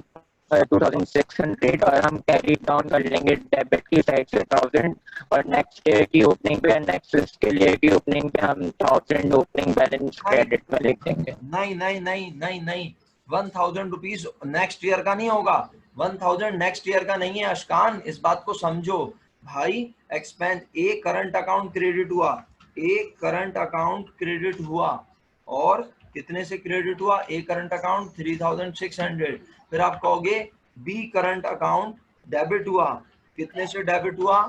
2600 और हम कैरी डाउन कर लेंगे डेबिट की साइड से 1000 और नेक्स्ट ईयर की ओपनिंग पे, नेक्स्ट फिस्कल ईयर की ओपनिंग पे हम 1000 ओपनिंग बैलेंस क्रेडिट में लिख देंगे। नहीं नहीं नहीं नहीं नहीं, 1000 रुपीज नेक्स्ट ईयर का नहीं होगा, 1000 नेक्स्ट ईयर का नहीं है अशकान, इस बात को समझो भाई। एक्सपेंस ए करंट अकाउंट क्रेडिट हुआ, ए करंट अकाउंट क्रेडिट हुआ और कितने से क्रेडिट हुआ, ए करंट अकाउंट 3600, फिर आप कहोगे बी करंट अकाउंट डेबिट हुआ, कितने से डेबिट हुआ,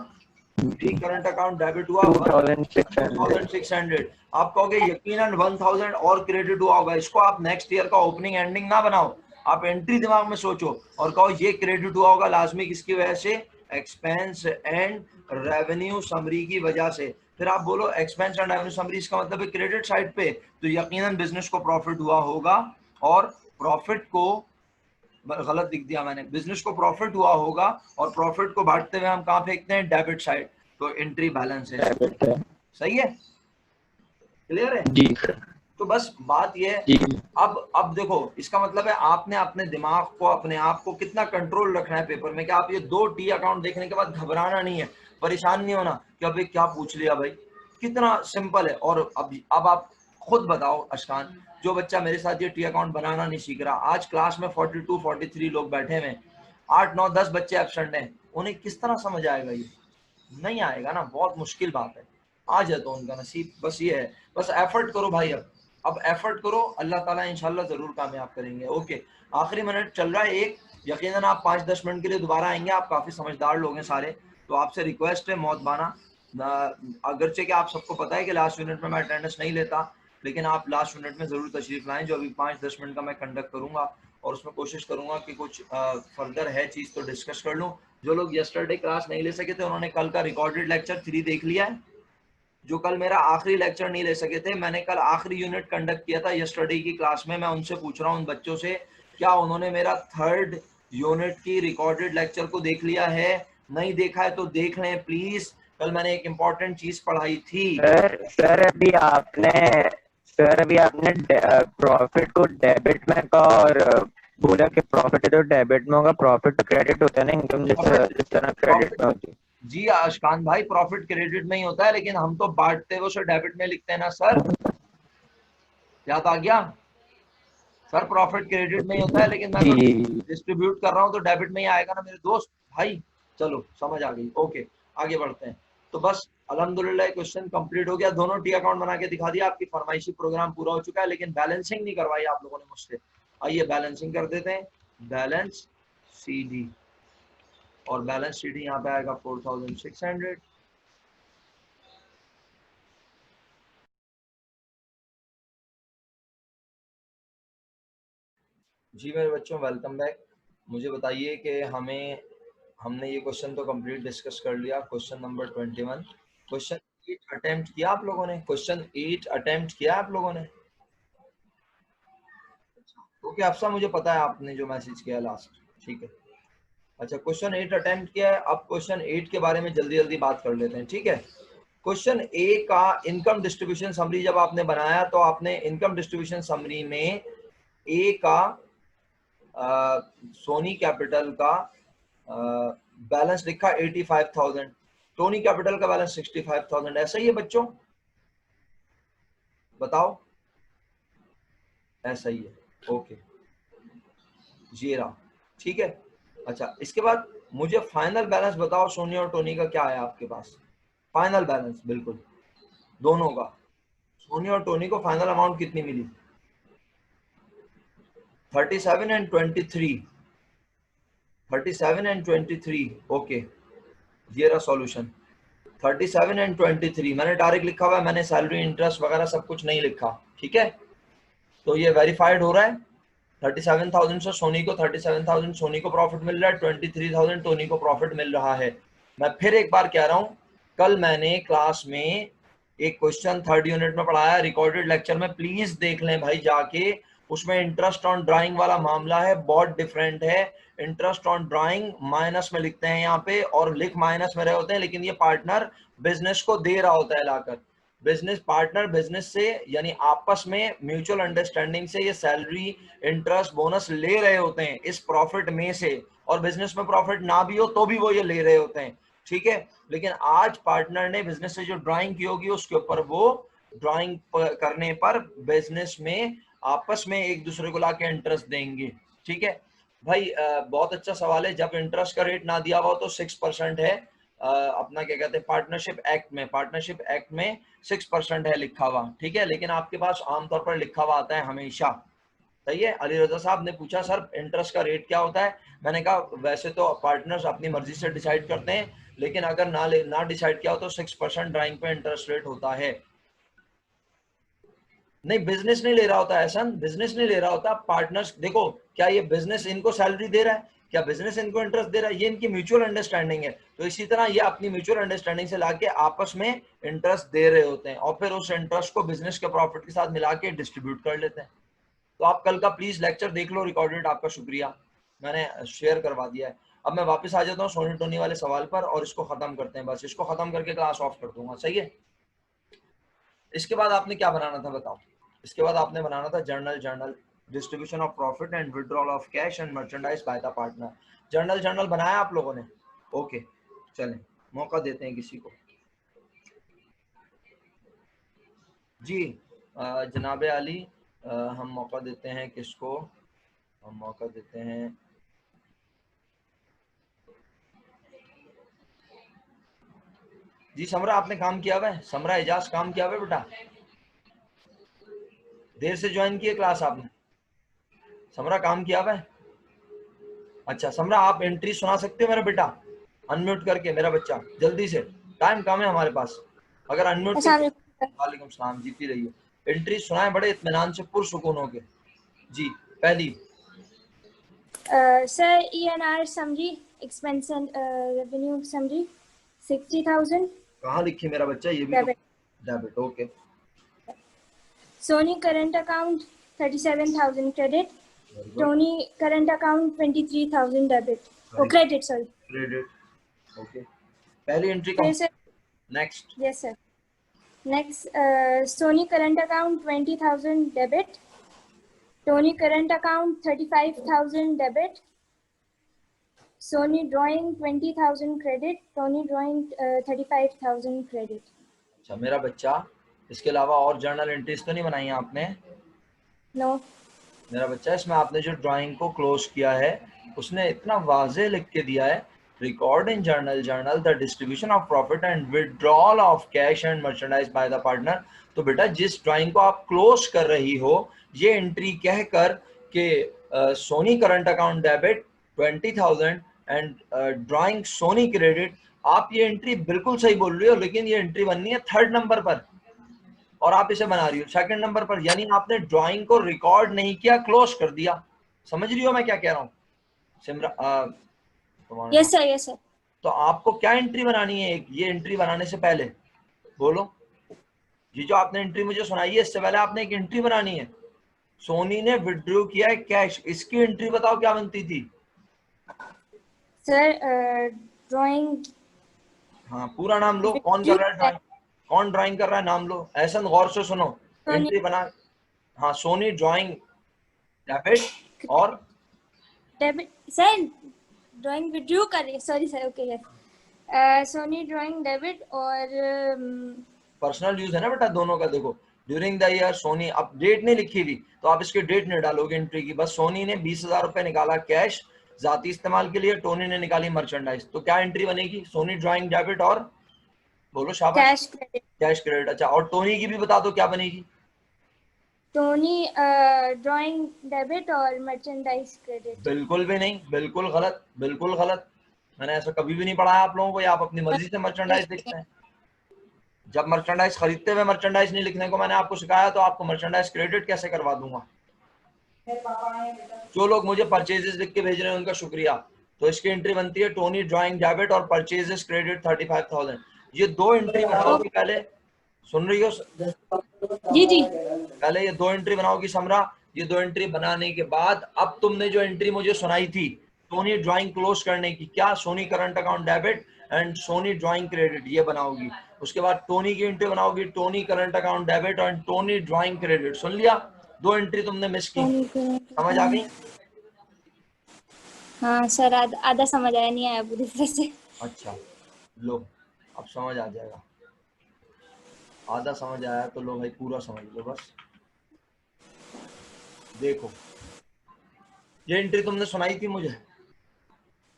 बी करंट अकाउंट डेबिट हुआ 2600, आप कहोगे यकीनन 1000 और क्रेडिट हुआ होगा, इसको आप नेक्स्ट ईयर का ओपनिंग एंडिंग ना बनाओ, आप एंट्री दिमाग में सोचो और कहो ये क्रेडिट हुआ होगा लाजमी किसकी वजह से, एक्सपेंस एंड रेवेन्यू समरी की वजह से। फिर आप बोलो एक्सपेंस एंड रेवेन्यू समरी, इसका मतलब है क्रेडिट साइड पे, तो यकीनन बिजनेस को प्रॉफिट हुआ होगा और प्रॉफिट को, गलत लिख दिया मैंने, बिजनेस को प्रॉफिट हुआ होगा और प्रॉफिट को बांटते हुए हम कहाँ फेंकते हैं, डेबिट साइड, तो एंट्री बैलेंस है, सही है, क्लियर है जी सर। तो बस बात ये है। जी अब देखो, इसका मतलब है आपने अपने दिमाग को, अपने आप को कितना कंट्रोल रखना है पेपर में कि आप ये 2 टी अकाउंट देखने के बाद घबराना नहीं है, परेशान नहीं होना कि अभी क्या पूछ लिया भाई, कितना सिंपल है। और अब आप खुद बताओ अशकान, जो बच्चा मेरे साथ ये टी अकाउंट बनाना नहीं सीख रहा, आज क्लास में 42 43 लोग बैठे हुए, 8 9 10 बच्चे एब्सेंट हैं, उन्हें किस तरह समझ आएगा, ये नहीं आएगा ना, बहुत मुश्किल बात है। आ जाए तो उनका नसीब, बस ये है, बस एफर्ट करो भाई, अब एफर्ट करो, अल्लाह ताला इंशाल्लाह जरूर कामयाब करेंगे। ओके, आखिरी मिनट चल रहा है एक, यकीनन आप 5-10 मिनट के लिए दोबारा आएंगे, आप काफी समझदार लोग हैं सारे, तो आपसे रिक्वेस्ट है मौत बाना, अगरचे कि आप सबको पता है कि लास्ट यूनिट में मैं अटेंडेंस नहीं लेता, लेकिन आप लास्ट यूनिट में जरूर तशरीफ लाएं, जो अभी 5-10 मिनट का मैं कंडक्ट करूंगा और उसमें कोशिश करूंगा कि कुछ फर्दर है चीज तो डिस्कस कर लूं। जो लोग यस्टरडे क्लास नहीं ले सके थे उन्होंने कल का रिकॉर्डेड लेक्चर 3 देख लिया है, जो कल मेरा आखिरी लेक्चर नहीं ले सके थे, मैंने कल आखिरी यूनिट कंडक्ट किया था यस्टरडे की क्लास में, मैं उनसे पूछ रहा हूँ उन बच्चों से क्या उन्होंने मेरा 3rd यूनिट की रिकॉर्डेड लेक्चर को देख लिया है, नहीं देखा है तो देख लें प्लीज, कल मैंने एक इम्पॉर्टेंट चीज पढ़ाई थी। सर अभी आपने प्रॉफिट को डेबिट में कहा और बोला कि प्रॉफिट है तो डेबिट में होगा, प्रॉफिट तो क्रेडिट होता है ना, इनकम जिस तरह क्रेडिट में होती है। जी आशकान भाई, प्रॉफिट क्रेडिट में ही होता है, लेकिन हम तो बांटते हुए उसे डेबिट में लिखते हैं ना सर, याद आ गया सर, प्रॉफिट क्रेडिट में ही होता है, लेकिन मैं तो डिस्ट्रीब्यूट कर रहा हूँ तो डेबिट में ही आएगा ना मेरे दोस्त भाई, चलो समझ आ गई। ओके, आगे बढ़ते हैं। तो बस अल्हम्दुलिल्लाह क्वेश्चन कंप्लीट हो गया, दोनों टी अकाउंट बना के दिखा दिया, आपकी फरमाइशी प्रोग्राम पूरा हो चुका है, लेकिन बैलेंसिंग नहीं करवाई आप लोगों ने मुझसे। आइए बैलेंसिंग कर देते हैं, बैलेंस सी डी, और बैलेंस सी डी यहाँ पे आएगा 4600, जी मेरे बच्चों वेलकम बैक। मुझे बताइए कि हमने ये क्वेश्चन तो कंप्लीट डिस्कस कर लिया, क्वेश्चन नंबर 21, क्वेश्चन 8 अटेम्प्ट किया आप लोगों ने, क्वेश्चन 8 अटेम्प्ट किया आप लोगों ने, ओके अफसा मुझे पता है आपने जो मैसेज किया लास्ट, ठीक है, अच्छा क्वेश्चन 8 अटेम्प्ट किया है। अब क्वेश्चन 8 के बारे में जल्दी जल्दी बात कर लेते हैं, ठीक है। क्वेश्चन ए का इनकम डिस्ट्रीब्यूशन समरी जब आपने बनाया तो आपने इनकम डिस्ट्रीब्यूशन समरी में ए का सोनी कैपिटल का बैलेंस लिखा 85,000, टोनी कैपिटल का बैलेंस 65,000, ऐसा ही है बच्चों, बताओ, ऐसा ही है, ओके ये रहा, ठीक है। अच्छा इसके बाद मुझे फाइनल बैलेंस बताओ, सोनी और टोनी का क्या है आपके पास, फाइनल बैलेंस बिल्कुल दोनों का, सोनी और टोनी को फाइनल अमाउंट कितनी मिली, 37 एंड 23, 37 एंड 23, ओके ये रहा सॉल्यूशन। 37 एंड 23 मैंने डायरेक्ट लिखा हुआ है, मैंने सैलरी इंटरेस्ट वगैरह सब कुछ नहीं लिखा, ठीक है। तो ये वेरीफाइड हो रहा है। 37,000 से सोनी को 37,000 सोनी को प्रॉफिट मिल रहा है, 23,000 टोनी को प्रॉफिट मिल रहा है। मैं फिर एक बार कह रहा हूँ, कल मैंने क्लास में एक क्वेश्चन 3rd यूनिट में पढ़ाया, रिकॉर्डेड लेक्चर में, प्लीज देख लें भाई जाके। उसमें इंटरेस्ट ऑन ड्राइंग वाला मामला है, बहुत डिफरेंट है। इंटरेस्ट ऑन ड्राइंग माइनस में लिखते हैं यहाँ पे, और लिख माइनस में रहे होते हैं, लेकिन ये पार्टनर बिजनेस को दे रहा होता है लाकर। बिजनेस पार्टनर बिजनेस से यानी आपस में म्यूचुअल अंडरस्टैंडिंग से ये सैलरी इंटरेस्ट बोनस ले रहे होते हैं इस प्रॉफिट में से, और बिजनेस में प्रॉफिट ना भी हो तो भी वो ये ले रहे होते हैं, ठीक है। लेकिन आज पार्टनर ने बिजनेस से जो ड्राइंग की होगी उसके ऊपर वो ड्राइंग करने पर बिजनेस में आपस में एक दूसरे को लाके इंटरेस्ट देंगे, ठीक है भाई। बहुत अच्छा सवाल है। जब इंटरेस्ट का रेट ना दिया हुआ तो 6% है, अपना क्या कहते हैं पार्टनरशिप एक्ट में 6% है लिखा हुआ, ठीक है। लेकिन आपके पास आमतौर पर लिखा हुआ आता है हमेशा, सही है। अली रजा साहब ने पूछा सर इंटरेस्ट का रेट क्या होता है, मैंने कहा वैसे तो पार्टनर्स अपनी मर्जी से डिसाइड करते हैं, लेकिन अगर ना डिसाइड किया हो तो 6% ड्राइंग पे इंटरेस्ट रेट होता है। नहीं, बिजनेस नहीं ले रहा होता है, बिजनेस नहीं ले रहा होता, पार्टनर्स। देखो क्या ये बिजनेस इनको सैलरी दे रहा है, क्या बिजनेस इनको इंटरेस्ट दे रहा है, ये इनकी म्यूचुअल अंडरस्टैंडिंग है। तो इसी तरह ये अपनी म्यूचुअल अंडरस्टैंडिंग से लाके आपस में इंटरेस्ट दे रहे होते हैं, और फिर उस इंटरेस्ट को बिजनेस के प्रॉफिट के साथ मिला के डिस्ट्रीब्यूट कर लेते हैं। तो आप कल का प्लीज लेक्चर देख लो रिकॉर्डेड, आपका शुक्रिया, मैंने शेयर करवा दिया है। अब मैं वापस आ जाता हूँ सोनी टोनी वाले सवाल पर, और इसको खत्म करते हैं, बस इसको खत्म करके क्लास ऑफ कर दूंगा, सही है। इसके बाद आपने क्या बनाना था बताओ। इसके बाद आपने बनाना था journal distribution of profit and withdrawal of cash and merchandise by the partner. Journal बनाया आप लोगों ने? ओके, चलें मौका देते हैं किसी को। जी जनाब अली, हम मौका देते हैं किसको, हम मौका देते हैं जी समरा। आपने काम किया हुआ है? समरा एजाज काम किया हुआ है बेटा? देर से ज्वाइन किए क्लास आपने? समरा काम किया हुआ है? अच्छा समरा, आप एंट्री सुना सकते हो मेरा बेटा? अनम्यूट करके मेरा बच्चा जल्दी से, टाइम कम है हमारे पास। अगर अनम्यूट वालेकुम सलाम, जीती रहिए। एंट्री सुनाए बड़े इत्मीनान से पुरसुकून होके। जी पहली sir ENR summary, expense and revenue summary 60,000। कहाँ लिखी मेरा बच्चा? ये भी debit, okay. Soni current account 37,000 credit, Tony current account 23,000 debit, credit sorry credit, okay. पहली एंट्री का next. Yes sir. Next Soni current account 20,000 debit, Tony current account 35,000 debit, Soni drawing 20,000 credit, Tony drawing 35,000 credit. अच्छा मेरा बच्चा, इसके अलावा और जर्नल एंट्रीज तो नहीं बनाई आपने? नो मेरा बच्चा, इसमें आपने जो ड्राइंग को क्लोज किया है उसने इतना वाज़ेह लिख के दिया है, record in journal the distribution of profit and withdrawal of cash and merchandise by the partner. तो बेटा जिस ड्राइंग को आप क्लोज कर रही हो, ये एंट्री कहकर के Soni current account debit 20,000 and drawing Soni credit, आप ये एंट्री बिल्कुल सही बोल रही हो, लेकिन ये एंट्री बननी है 3rd नंबर पर और आप इसे बना रही हो 2nd नंबर पर, यानी आपने ड्राइंग को रिकॉर्ड नहीं किया, क्लोज कर दिया। समझ रही हो मैं क्या कह रहा हूँ Simra? Yes sir yes sir. तो आपको क्या एंट्री बनानी है? ये एंट्री बनाने से पहले बोलो, ये जो आपने एंट्री मुझे सुनाई है इससे पहले आपने एक एंट्री बनानी है। सोनी ने विड्रॉ किया है कैश, इसकी एंट्री बताओ क्या बनती थी? सर ड्राइंग, हाँ पूरा नाम लो, कौन कर रहा है ड्राइंग, कौन ड्राइंग कर रहा है, नाम लो। ऐसा गौर से सुनो, एंट्री बना। हाँ सोनी ड्राइंग डेबिट और डेबिट सर, ड्राइंग विड्रॉ कर रही है, sorry sir, okay yes. Soni drawing debit और पर्सनल यूज है ना बेटा दोनों का। देखो ड्यूरिंग द ईयर सोनी, अब डेट नहीं लिखी हुई तो आप इसकी डेट नहीं डालोगे एंट्री की, बस सोनी ने 20,000 रुपए निकाला कैश जाती इस्तेमाल के लिए, टोनी ने निकाली मर्चेंडाइज, तो क्या एंट्री बनेगी? सोनी ड्राइंग डेबिट और बोलो शाबाश, कैश क्रेडिट। Cash credit. अच्छा और टोनी की भी बता दो क्या बनेगी? टोनी ड्राइंग डेबिट और मर्चेंडाइज क्रेडिट। बिल्कुल भी नहीं, बिल्कुल गलत, बिल्कुल गलत। मैंने ऐसा कभी भी नहीं पढ़ाया आप लोगों को, या आप अपनी मर्जी से मर्चेंडाइज देखते हैं। जब मर्चेंडाइज खरीदते हुए मर्चेंडाइज नहीं लिखने को मैंने आपको सिखाया, तो आपको मर्चेंडाइज क्रेडिट कैसे करवा दूंगा। जो लोग मुझे परचेजेस लिख के भेज रहे हैं उनका शुक्रिया। तो इसकी एंट्री बनती है टोनी ड्राइंग डेबिट और परचेजेस क्रेडिट 35,000। ये दो एंट्री बनाओगी पहले, सुन रही हो? जी जी। पहले ये दो एंट्री बनाओगी समरा। ये दो एंट्री बनाने के बाद अब तुमने जो एंट्री मुझे सुनाई थी सोनी ड्राइंग क्लोज करने की, क्या Soni current account debit and Soni drawing credit, ये बनाओगी। उसके बाद टोनी की एंट्री बनाओगी, टोनी करंट अकाउंट डेबिट और टोनी ड्राइंग क्रेडिट। सुन लिया? दो एंट्री तुमने मिस की, समझ आ गई? हाँ सर, आधा समझ आया, नहीं आया पूरी तरह से। अच्छा लो, अब समझ आ जाएगा। आधा समझ आया तो लो भाई, पूरा समझ लो बस। देखो ये एंट्री तुमने सुनाई थी मुझे,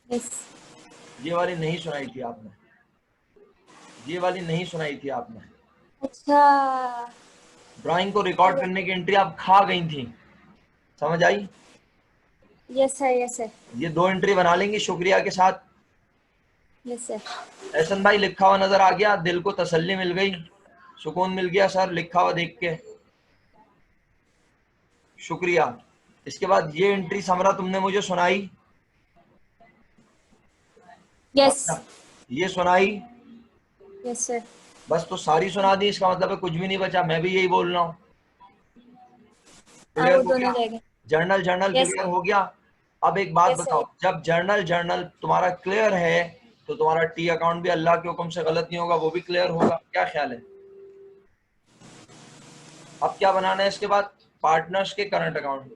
यस। ये वाली नहीं सुनाई थी आपने, ये वाली नहीं सुनाई थी आपने। अच्छा। ड्राइंग को रिकॉर्ड करने की एंट्री आप खा गई थी, समझ आई? यस सर, यस सर, ये दो एंट्री बना लेंगे शुक्रिया के साथ। Yes sir. एहसन भाई लिखा हुआ नजर आ गया, दिल को तसल्ली मिल गई, सुकून मिल गया सर लिखा हुआ देख के, शुक्रिया। इसके बाद ये एंट्री समरा तुमने मुझे सुनाई, यस। ये सुनाई, यस सर। बस तो सारी सुना दी, इसका मतलब है कुछ भी नहीं बचा। मैं भी यही बोल रहा हूँ। हाँ, क्लियर वो हो दोनों गया? रह गए। जर्नल जर्नल यस क्लियर हो गया। अब एक बात यस बताओ, सर। जब जर्नल जर्नल तुम्हारा क्लियर है तो तुम्हारा टी अकाउंट भी अल्लाह के हुक्म से गलत नहीं होगा, वो भी क्लियर होगा। क्या ख्याल है? अब क्या बनाना है इसके बाद? पार्टनर्स के करंट अकाउंट।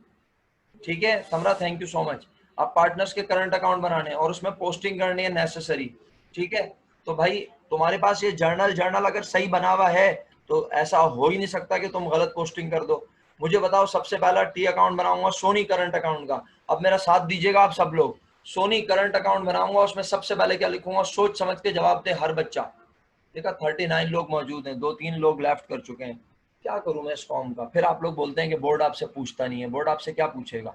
ठीक है समरा, थैंक यू सो मच। अब पार्टनर्स के करंट अकाउंट बनाने हैं और उसमें पोस्टिंग करनी है नेसेसरी। ठीक है, तो भाई तुम्हारे पास ये जर्नल जर्नल अगर सही बना हुआ है तो ऐसा हो ही नहीं सकता कि तुम गलत पोस्टिंग कर दो। मुझे बताओ, सबसे पहला टी अकाउंट बनाऊंगा सोनी करंट अकाउंट का। अब मेरा साथ दीजिएगा आप सब लोग। सोनी करंट अकाउंट बनाऊंगा, उसमें सबसे पहले क्या लिखूंगा? सोच समझ के जवाब दे हर बच्चा। देखा 39 लोग मौजूद हैं, 2-3 लोग लेफ्ट कर चुके हैं। क्या करूं मैं इस कॉम का? फिर आप लोग बोलते हैं कि बोर्ड आपसे पूछता नहीं है। बोर्ड आपसे क्या पूछेगा?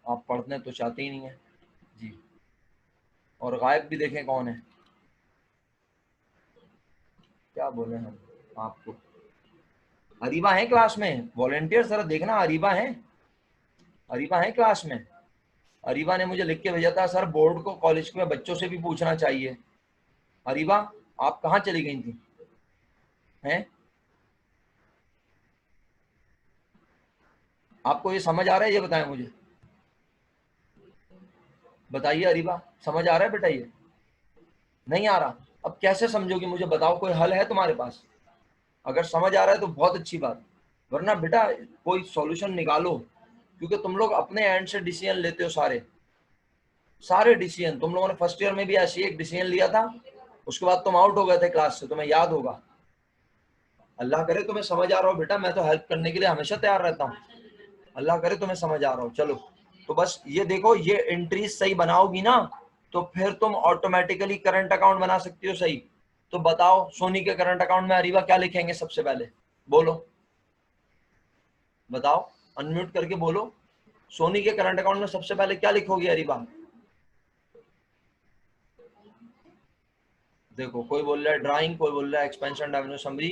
आप पढ़ने तो चाहते ही नहीं है जी। और गायब भी देखें कौन है, क्या बोले हम आपको। अरीबा है क्लास में? वॉलेंटियर जरा देखना, अरीबा है? अरीबा है क्लास में? अरीबा ने मुझे लिख के भेजा था, सर बोर्ड को कॉलेज के बच्चों से भी पूछना चाहिए। अरीबा आप कहाँ चली गई थी? हैं? आपको ये समझ आ रहा है? ये बताएं मुझे, बताइए अरीबा, समझ आ रहा है बेटा? ये नहीं आ रहा? अब कैसे समझोगे मुझे बताओ, कोई हल है तुम्हारे पास? अगर समझ आ रहा है तो बहुत अच्छी बात, वरना बेटा कोई सॉल्यूशन निकालो। क्योंकि तुम लोग अपने एंड से डिसीजन लेते हो, सारे सारे डिसीजन। तुम लोगों ने फर्स्ट ईयर में भी ऐसे एक डिसीजन लिया था, उसके बाद तुम आउट हो गए थे क्लास से, तुम्हें याद होगा। अल्लाह करे तुम्हें समझ आ रहा हो बेटा, मैं तो हेल्प करने के लिए हमेशा तैयार रहता हूँ। अल्लाह करे तुम्हें समझ आ रहा हो। चलो तो बस ये देखो, ये एंट्री सही बनाओगी ना तो फिर तुम ऑटोमेटिकली करंट अकाउंट बना सकती हो सही। तो बताओ सोनी के करंट अकाउंट में अरीबा क्या लिखेंगे सबसे पहले? बोलो बताओ, अनम्यूट करके बोलो। सोनी के करंट अकाउंट में सबसे पहले क्या लिखोगी अरीबा? देखो कोई बोल रहा है ड्राइंग, कोई बोल रहा है एक्सपेंशन रेवेन्यू समरी।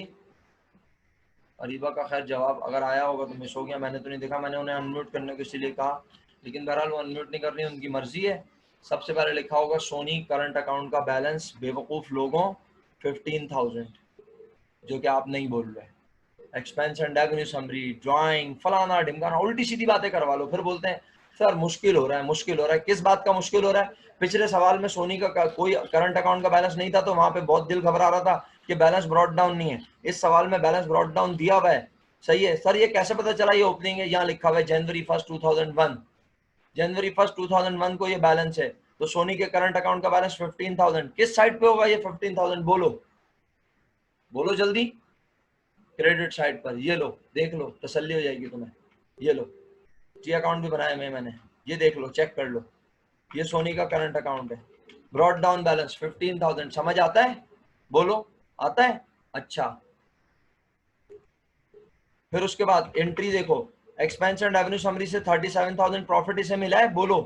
अरीबा का खैर जवाब अगर आया होगा तो मिस हो गया, मैंने तो नहीं देखा। मैंने उन्हें अनम्यूट करने को इसीलिए कहा, लेकिन बहरहाल वो अनम्यूट नहीं कर रही, उनकी मर्जी है। सबसे पहले लिखा होगा सोनी करंट अकाउंट का बैलेंस, बेवकूफ लोगों 15,000, जो कि आप नहीं बोल रहे। एक्सपेंशन रेवेन्यू समरी, ड्राइंग, फलाना ढिमकाना, उल्टी सीधी बातें करवा लो। फिर बोलते हैं सर मुश्किल हो रहा है, मुश्किल हो रहा है। किस बात का मुश्किल हो रहा है? पिछले सवाल में सोनी का कोई करंट अकाउंट का बैलेंस नहीं था, तो वहां पे बहुत दिल घबरा रहा था कि बैलेंस ब्रॉट डाउन नहीं है। इस सवाल में बैलेंस ब्रॉट डाउन दिया हुआ है, सही है। सर ये कैसे पता चला? ये ओपनिंग है, यहाँ लिखा हुआ है जनवरी 1, 2001। जनवरी 1, 2001 को ये बैलेंस है, तो सोनी के करंट अकाउंट का बैलेंस 15,000। किस साइड पे होगा ये 15,000? बोलो बोलो जल्दी। क्रेडिट साइड पर। ये लो देख लो, तसल्ली हो जाएगी तुम्हें। ये लो जी अकाउंट भी बनाया मैंने, ये देख लो, चेक कर लो। ये सोनी का करंट अकाउंट है, ब्रॉट डाउन बैलेंस 15,000। समझ आता है? बोलो आता है? अच्छा, फिर उसके बाद एंट्री देखो, एक्सपेंशन रेवेन्यू समरी से 37,000 प्रॉफिट इसे मिला है। बोलो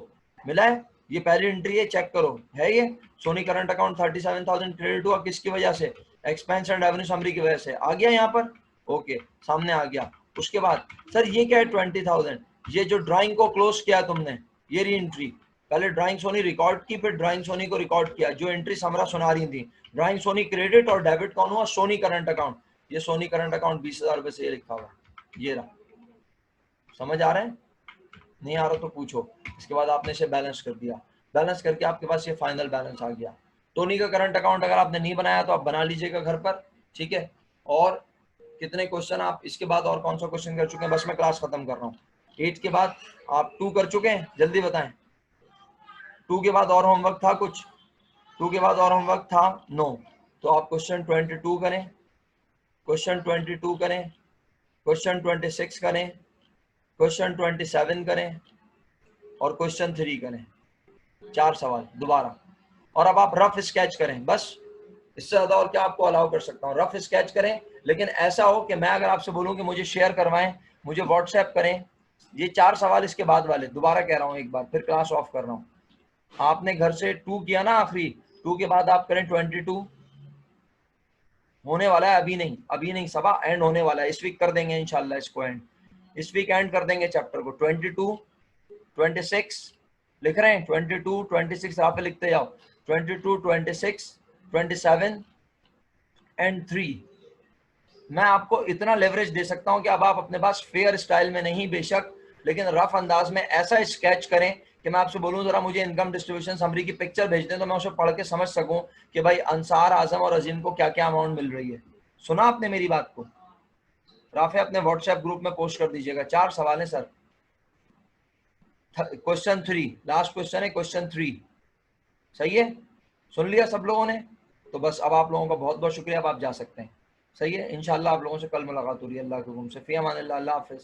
मिला है? ये पहली एंट्री है, चेक करो है ये। सोनी करंट अकाउंट 37,000 क्रेडिट हुआ, किसकी वजह से? एक्सपेंस एंड रेवेन्यू समरी की वजह से आ गया यहाँ पर, ओके सामने आ गया। उसके बाद सर ये क्या है 20,000, ये जो ड्राइंग को क्लोज किया तुमने, ये री एंट्री, पहले ड्राइंग सोनी रिकॉर्ड की, फिर ड्राइंग सोनी को रिकॉर्ड किया, जो एंट्री समरा सुना रही थी, ड्राइंग सोनी क्रेडिट और डेबिट कौन हुआ, सोनी करंट अकाउंट। ये सोनी करंट अकाउंट 20,000 रुपए से ये लिखा हुआ, ये रहा। समझ आ रहा है? नहीं आ रहा तो पूछो। इसके बाद आपने इसे बैलेंस कर दिया, बैलेंस करके आपके पास ये फाइनल बैलेंस आ गया। टोनी का करंट अकाउंट अगर आपने नहीं बनाया तो आप बना लीजिएगा घर पर, ठीक है। और कितने क्वेश्चन आप इसके बाद और कौन सा क्वेश्चन कर चुके हैं? बस मैं क्लास खत्म कर रहा हूँ। 8 के बाद आप 2 कर चुके हैं, जल्दी बताएं। 2 के बाद और होमवर्क था कुछ? 2 के बाद और होमवर्क था? नो। तो आप क्वेश्चन 22 करें, क्वेश्चन 22 करें, क्वेश्चन 26 करें, क्वेश्चन 27 करें और क्वेश्चन 3 करें। 4 सवाल दोबारा। और अब आप रफ स्केच करें, बस इससे ज्यादा और क्या आपको अलाउ कर सकता हूँ। रफ स्केच करें, लेकिन ऐसा हो कि मैं अगर आपसे बोलूं कि मुझे शेयर करवाएं, मुझे व्हाट्सएप करें। ये 4 सवाल इसके बाद वाले, दोबारा कह रहा हूँ एक बार, फिर क्लास ऑफ कर रहा हूँ। आपने घर से 2 किया ना आखिरी, 2 के बाद आप करें 22, होने वाला है, अभी नहीं, अभी नहीं, सबा एंड होने वाला है, इस वीक कर देंगे इंशाल्लाह इसको एंड, इस वीक एंड कर देंगे चैप्टर को। 22, 26 लिख रहे हैं, 22, 26 आप लिखते जाओ, 22, 26, 27 एंड 3। मैं आपको इतना लेवरेज दे सकता हूं कि अब आप अपने पास फेयर स्टाइल में नहीं बेशक, लेकिन रफ अंदाज में ऐसा स्केच करें कि मैं आपसे बोलूं जरा मुझे इनकम डिस्ट्रीब्यूशन समरी की पिक्चर भेज दें तो मैं उसे पढ़ के समझ सकूं कि भाई अंसार, आजम और अजीम को क्या क्या अमाउंट मिल रही है। सुना आपने मेरी बात को? राफे अपने व्हाट्सएप ग्रुप में पोस्ट कर दीजिएगा। 4 सवाल है सर। क्वेश्चन 3 लास्ट क्वेश्चन है, क्वेश्चन 3 सही है? सुन लिया सब लोगों ने? तो बस अब आप लोगों का बहुत बहुत शुक्रिया, अब आप जा सकते हैं। सही है, इंशाल्लाह आप लोगों से कल मुलाकात हो रही है अल्लाह के हुक्म से। फी अमान अल्लाह, अल्लाह हाफिज़।